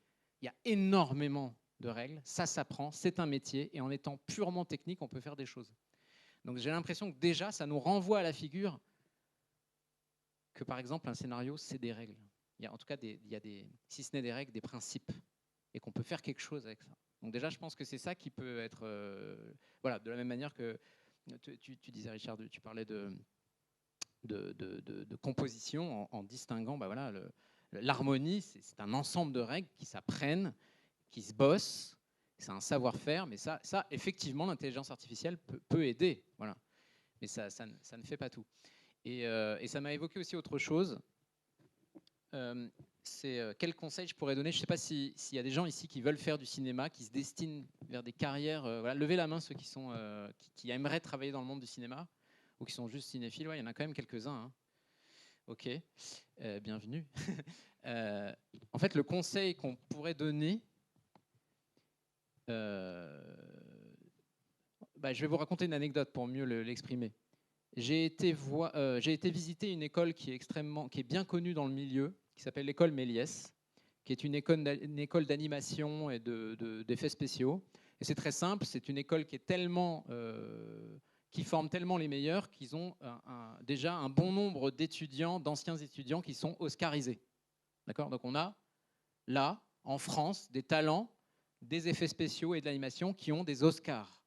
y a énormément de règles, ça s'apprend, c'est un métier, et en étant purement technique, on peut faire des choses. Donc j'ai l'impression que déjà, ça nous renvoie à la figure que, par exemple, un scénario, c'est des règles. Il y a en tout cas, il y a si ce n'est des règles, des principes, et qu'on peut faire quelque chose avec ça. Donc déjà, je pense que c'est ça qui peut être... voilà, de la même manière que tu disais, Richard, tu parlais de composition en distinguant, bah voilà, l'harmonie, c'est un ensemble de règles qui s'apprennent, qui se bossent, c'est un savoir-faire, mais ça effectivement, l'intelligence artificielle peut aider, voilà. Mais ça ne fait pas tout. Et ça m'a évoqué aussi autre chose. C'est quel conseil je pourrais donner. Je ne sais pas s'il y a des gens ici qui veulent faire du cinéma, qui se destinent vers des carrières. Voilà, levez la main ceux qui aimeraient travailler dans le monde du cinéma ou qui sont juste cinéphiles. Ouais, il y en a quand même quelques-uns. Hein. Ok, bienvenue. En fait, le conseil qu'on pourrait donner, je vais vous raconter une anecdote pour mieux l'exprimer. J'ai été visiter une école qui est bien connue dans le milieu, qui s'appelle l'école Méliès, qui est une école d'animation et d'effets spéciaux. Et c'est très simple, c'est une école qui forme tellement les meilleurs qu'ils ont déjà un bon nombre d'étudiants, d'anciens étudiants qui sont oscarisés. D'accord ? Donc on a là, en France, des talents, des effets spéciaux et de l'animation qui ont des Oscars.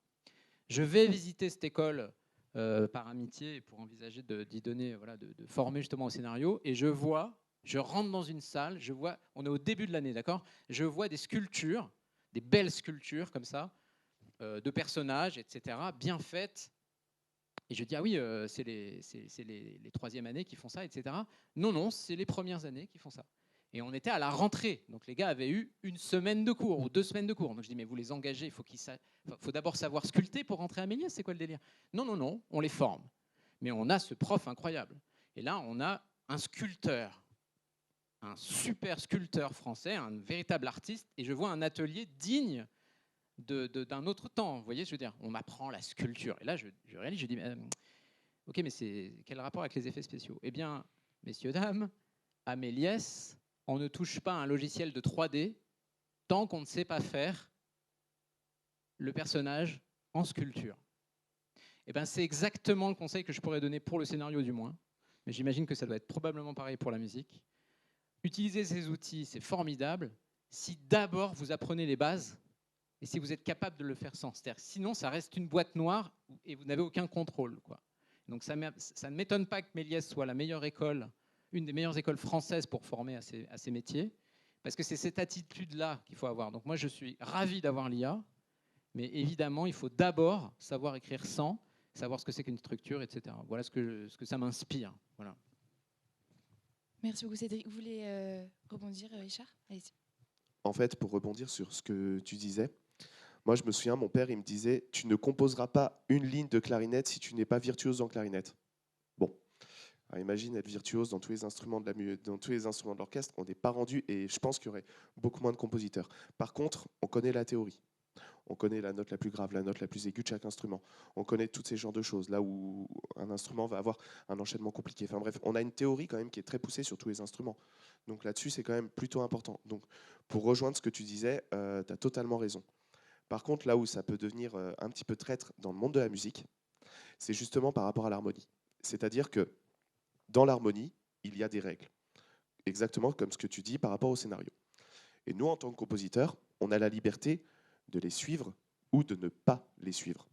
Je vais visiter cette école par amitié pour envisager d'y donner, voilà, de former justement au scénario, et je rentre dans une salle, on est au début de l'année, d'accord ? Je vois des sculptures, des belles sculptures comme ça, de personnages, etc., bien faites. Et je dis, ah oui, c'est les troisième années qui font ça, etc. Non, c'est les premières années qui font ça. Et on était à la rentrée, donc les gars avaient eu 1 semaine de cours ou 2 semaines de cours. Donc je dis, mais vous les engagez, il faut d'abord savoir sculpter pour rentrer à Méliès, c'est quoi le délire ? Non, on les forme. Mais on a ce prof incroyable. Et là, on a un sculpteur, un super sculpteur français, un véritable artiste, et je vois un atelier digne d'un autre temps. Vous voyez, je veux dire, on m'apprend la sculpture. Et là, je réalise, je dis, ok, mais quel rapport avec les effets spéciaux ? Eh bien, messieurs, dames, à Méliès, on ne touche pas à un logiciel de 3D tant qu'on ne sait pas faire le personnage en sculpture. Eh bien, c'est exactement le conseil que je pourrais donner pour le scénario du moins, mais j'imagine que ça doit être probablement pareil pour la musique. Utilisez ces outils, c'est formidable, si d'abord vous apprenez les bases et si vous êtes capable de le faire sans. C'est-à-dire, sinon, ça reste une boîte noire et vous n'avez aucun contrôle, quoi. Donc ça ne m'étonne pas que Méliès soit la meilleure école, une des meilleures écoles françaises pour former à ces métiers, parce que c'est cette attitude-là qu'il faut avoir. Donc moi, je suis ravi d'avoir l'IA, mais évidemment, il faut d'abord savoir écrire sans, savoir ce que c'est qu'une structure, etc. Voilà ce que ça m'inspire. Voilà. Merci beaucoup, Cédric. Vous voulez rebondir, Richard ? Allez-y. En fait, pour rebondir sur ce que tu disais, moi, je me souviens, mon père, il me disait « Tu ne composeras pas une ligne de clarinette si tu n'es pas virtuose en clarinette. » Bon. Alors, imagine être virtuose dans tous les instruments de l'orchestre, on n'est pas rendu, et je pense qu'il y aurait beaucoup moins de compositeurs. Par contre, on connaît la théorie. On connaît la note la plus grave, la note la plus aiguë de chaque instrument. On connaît tous ces genres de choses, là où un instrument va avoir un enchaînement compliqué. Enfin bref, on a une théorie quand même qui est très poussée sur tous les instruments. Donc là-dessus, c'est quand même plutôt important. Donc pour rejoindre ce que tu disais, tu as totalement raison. Par contre, là où ça peut devenir un petit peu traître dans le monde de la musique, c'est justement par rapport à l'harmonie. C'est-à-dire que dans l'harmonie, il y a des règles. Exactement comme ce que tu dis par rapport au scénario. Et nous, en tant que compositeurs, on a la liberté de les suivre ou de ne pas les suivre.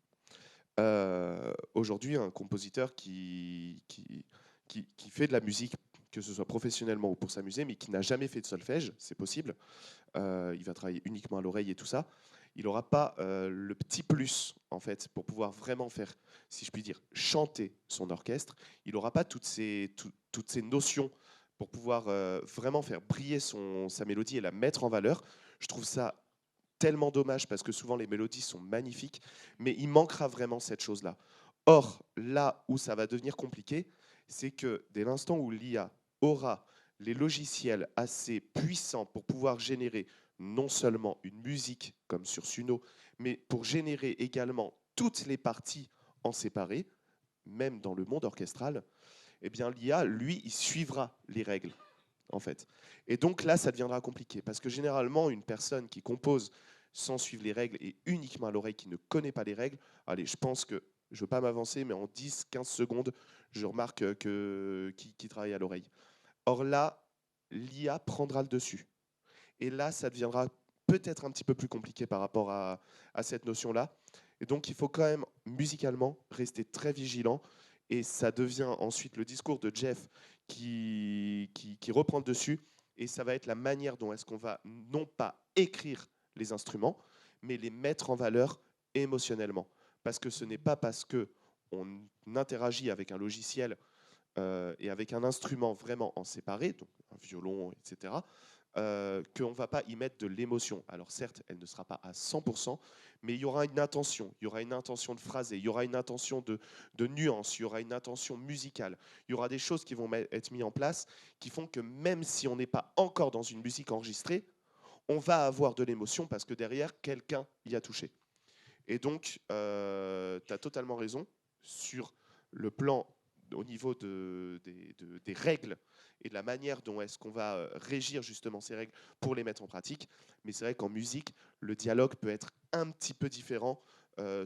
Aujourd'hui, un compositeur qui fait de la musique, que ce soit professionnellement ou pour s'amuser, mais qui n'a jamais fait de solfège, c'est possible, il va travailler uniquement à l'oreille et tout ça, il n'aura pas le petit plus, en fait, pour pouvoir vraiment faire, si je puis dire, chanter son orchestre. Il n'aura pas toutes ces notions pour pouvoir vraiment faire briller sa mélodie et la mettre en valeur. Je trouve ça tellement dommage parce que souvent les mélodies sont magnifiques, mais il manquera vraiment cette chose-là. Or, là où ça va devenir compliqué, c'est que dès l'instant où l'IA aura les logiciels assez puissants pour pouvoir générer non seulement une musique comme sur Suno, mais pour générer également toutes les parties en séparé, même dans le monde orchestral, eh bien l'IA, lui, il suivra les règles, en fait. Et donc là, ça deviendra compliqué, parce que généralement, une personne qui compose sans suivre les règles et uniquement à l'oreille qui ne connaît pas les règles, allez, je pense que, je ne veux pas m'avancer, mais en 10-15 secondes, je remarque qui travaille à l'oreille. Or là, l'IA prendra le dessus. Et là, ça deviendra peut-être un petit peu plus compliqué par rapport à cette notion-là. Et donc, il faut quand même, musicalement, rester très vigilant. Et ça devient ensuite le discours de Jeff qui reprend le dessus. Et ça va être la manière dont est-ce qu'on va non pas écrire les instruments, mais les mettre en valeur émotionnellement. Parce que ce n'est pas parce qu'on interagit avec un logiciel et avec un instrument vraiment en séparé, donc un violon, etc., qu'on ne va pas y mettre de l'émotion. Alors certes, elle ne sera pas à 100%, mais il y aura une intention. Il y aura une intention de phrasé, il y aura une intention de nuance, il y aura une intention musicale. Il y aura des choses qui vont être mises en place qui font que même si on n'est pas encore dans une musique enregistrée, on va avoir de l'émotion parce que derrière, quelqu'un y a touché. Et donc, tu as totalement raison sur le plan au niveau des règles et de la manière dont est-ce qu'on va régir justement ces règles pour les mettre en pratique. Mais c'est vrai qu'en musique, le dialogue peut être un petit peu différent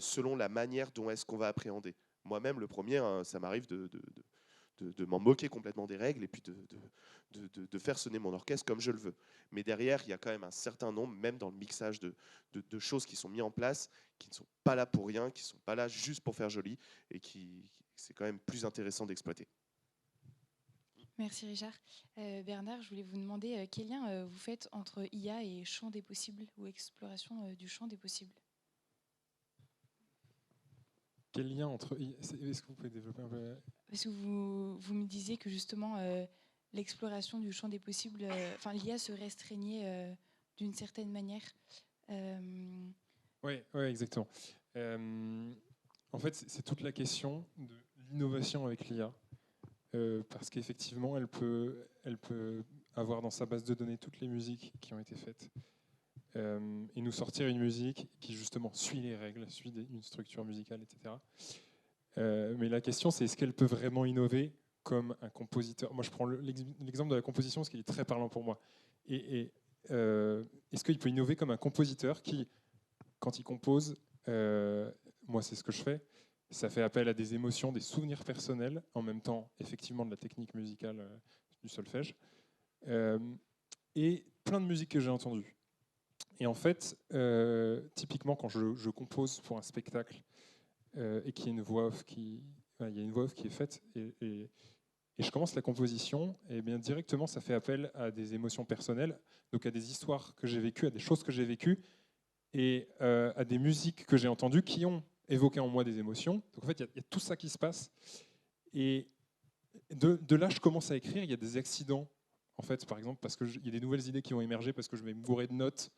selon la manière dont est-ce qu'on va appréhender. Moi-même, le premier, hein, ça m'arrive de m'en moquer complètement des règles et puis de faire sonner mon orchestre comme je le veux. Mais derrière, il y a quand même un certain nombre, même dans le mixage de choses qui sont mises en place, qui ne sont pas là pour rien, qui ne sont pas là juste pour faire joli et qui c'est quand même plus intéressant d'exploiter. Merci Richard. Bernard, je voulais vous demander quel lien vous faites entre IA et champ des possibles ou exploration du champ des possibles. Quel lien entre... Est-ce que vous pouvez développer un peu? Parce que vous me disiez que justement l'exploration du champ des possibles, l'IA se restreignait d'une certaine manière. Oui, exactement. En fait, c'est toute la question de l'innovation avec l'IA. Parce qu'effectivement, elle peut avoir dans sa base de données toutes les musiques qui ont été faites et nous sortir une musique qui justement suit les règles, suit une structure musicale, etc. Mais la question, c'est est-ce qu'elle peut vraiment innover comme un compositeur? Moi, je prends l'exemple de la composition parce qu'il est très parlant pour moi. Et est-ce qu'il peut innover comme un compositeur qui, quand il compose, moi c'est ce que je fais, ça fait appel à des émotions, des souvenirs personnels, en même temps effectivement de la technique musicale du solfège, et plein de musiques que j'ai entendues. Et en fait, typiquement quand je compose pour un spectacle et qu'il y a une voix off qui est faite et je commence la composition, et bien directement ça fait appel à des émotions personnelles, donc à des histoires que j'ai vécues, à des choses que j'ai vécues, et à des musiques que j'ai entendues qui ont évoqué en moi des émotions. Donc en fait, il y a tout ça qui se passe. Et de là, je commence à écrire. Il y a des accidents, en fait, par exemple, parce qu'il y a des nouvelles idées qui vont émerger, parce que je vais me bourrer de notes.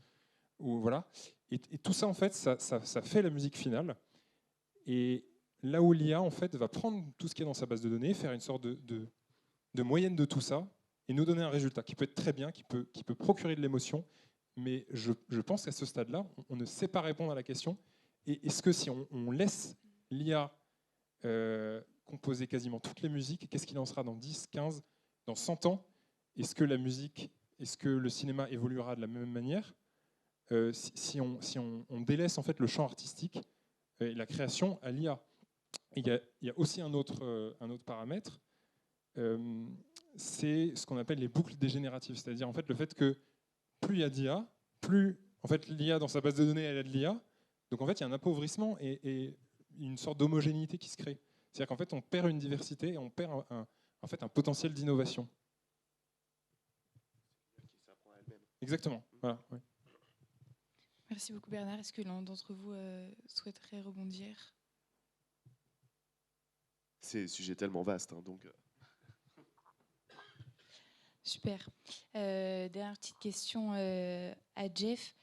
Ou, voilà. Et tout ça, en fait, ça fait la musique finale. Et là où l'IA, en fait, va prendre tout ce qu'il y a dans sa base de données, faire une sorte de moyenne de tout ça, et nous donner un résultat qui peut être très bien, qui peut procurer de l'émotion. Mais je pense qu'à ce stade-là, on ne sait pas répondre à la question. Et est-ce que si on laisse l'IA composer quasiment toutes les musiques, qu'est-ce qu'il en sera dans 10, 15, dans 100 ans? Est-ce que la musique, est-ce que le cinéma évoluera de la même manière si on délaisse en fait le champ artistique et la création à l'IA? Il y a aussi un autre paramètre, c'est ce qu'on appelle les boucles dégénératives, c'est-à-dire en fait le fait que plus il y a d'IA, plus en fait l'IA dans sa base de données elle a de l'IA. Donc en fait, il y a un appauvrissement et une sorte d'homogénéité qui se crée. C'est-à-dire qu'en fait, on perd une diversité et on perd un potentiel d'innovation. Exactement. Voilà, oui. Merci beaucoup Bernard. Est-ce que l'un d'entre vous souhaiterait rebondir? C'est un sujet tellement vaste, hein, donc... Super. Dernière petite question à Jeff.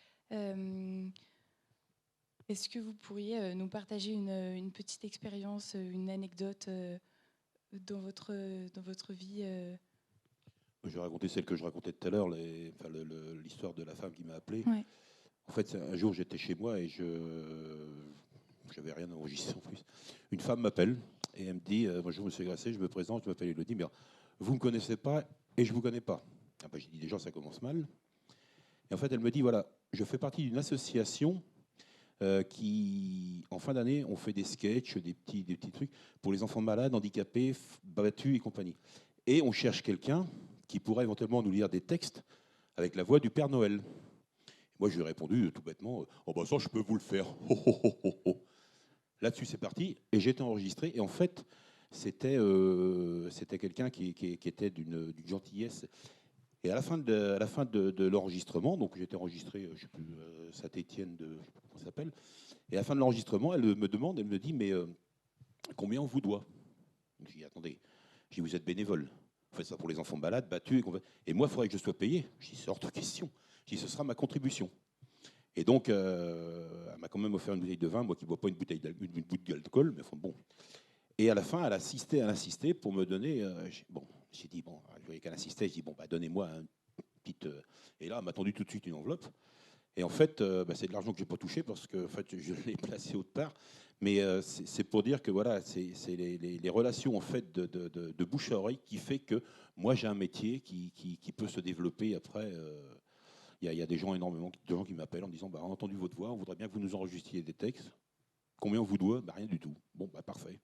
Est-ce que vous pourriez nous partager une petite expérience, une anecdote dans votre vie Je vais raconter celle que je racontais tout à l'heure, l'histoire de la femme qui m'a appelé. Ouais. En fait, un jour, j'étais chez moi et j'avais rien enregistré en plus. Une femme m'appelle et elle me dit bonjour monsieur Grasset, je me présente, je m'appelle Elodie, mais vous ne me connaissez pas et je ne vous connais pas. Ah ben, j'ai dit déjà, ça commence mal. Et en fait, elle me dit voilà, je fais partie d'une association qui, en fin d'année, on fait des sketchs, des petits trucs pour les enfants malades, handicapés, battus et compagnie. Et on cherche quelqu'un qui pourrait éventuellement nous lire des textes avec la voix du Père Noël. Moi, je lui ai répondu tout bêtement, « Oh ben ça, je peux vous le faire. » Là-dessus, c'est parti, et j'ai été enregistré. Et en fait, c'était quelqu'un qui était d'une gentillesse. Et à la fin de l'enregistrement, donc j'étais enregistré, je ne sais plus, Saint-Étienne, je ne sais pas comment ça s'appelle. Et à la fin de l'enregistrement, elle me dit, mais combien on vous doit? Je dis, attendez, je dis, vous êtes bénévole. Vous faites ça pour les enfants malades, battus. Et moi, il faudrait que je sois payé. Je dis, c'est hors de question. Je dis, ce sera ma contribution. Et donc, elle m'a quand même offert une bouteille de vin, moi qui ne bois pas une bouteille d'alcool, mais enfin bon. Et à la fin, elle insistait pour me donner. J'ai dit, bon, je voyais qu'elle insistait, j'ai dit, bon, bah, donnez-moi une petite. Et là, elle m'a tendu tout de suite une enveloppe. Et en fait, c'est de l'argent que je n'ai pas touché parce que en fait, je l'ai placé autre part. Mais c'est pour dire que voilà, c'est les relations en fait, de bouche à oreille qui fait que moi, j'ai un métier qui peut se développer après. Il y a énormément de gens qui m'appellent en me disant, bah, on a entendu votre voix, on voudrait bien que vous nous enregistriez des textes. Combien on vous doit? Bah, rien du tout. Bon, bah, parfait.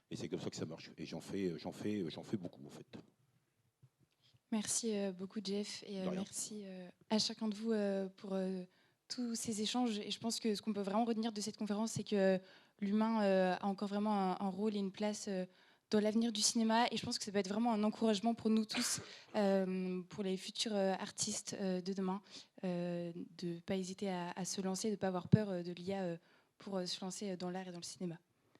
Et c'est comme ça que ça marche. Et j'en fais beaucoup, en fait. Merci beaucoup, Jeff. Et De rien. merci à chacun de vous pour tous ces échanges. Et je pense que ce qu'on peut vraiment retenir de cette conférence, c'est que l'humain a encore vraiment un rôle et une place dans l'avenir du cinéma. Et je pense que ça peut être vraiment un encouragement pour nous tous, pour les futurs artistes de demain, de ne pas hésiter à se lancer, de ne pas avoir peur de l'IA pour se lancer dans l'art et dans le cinéma.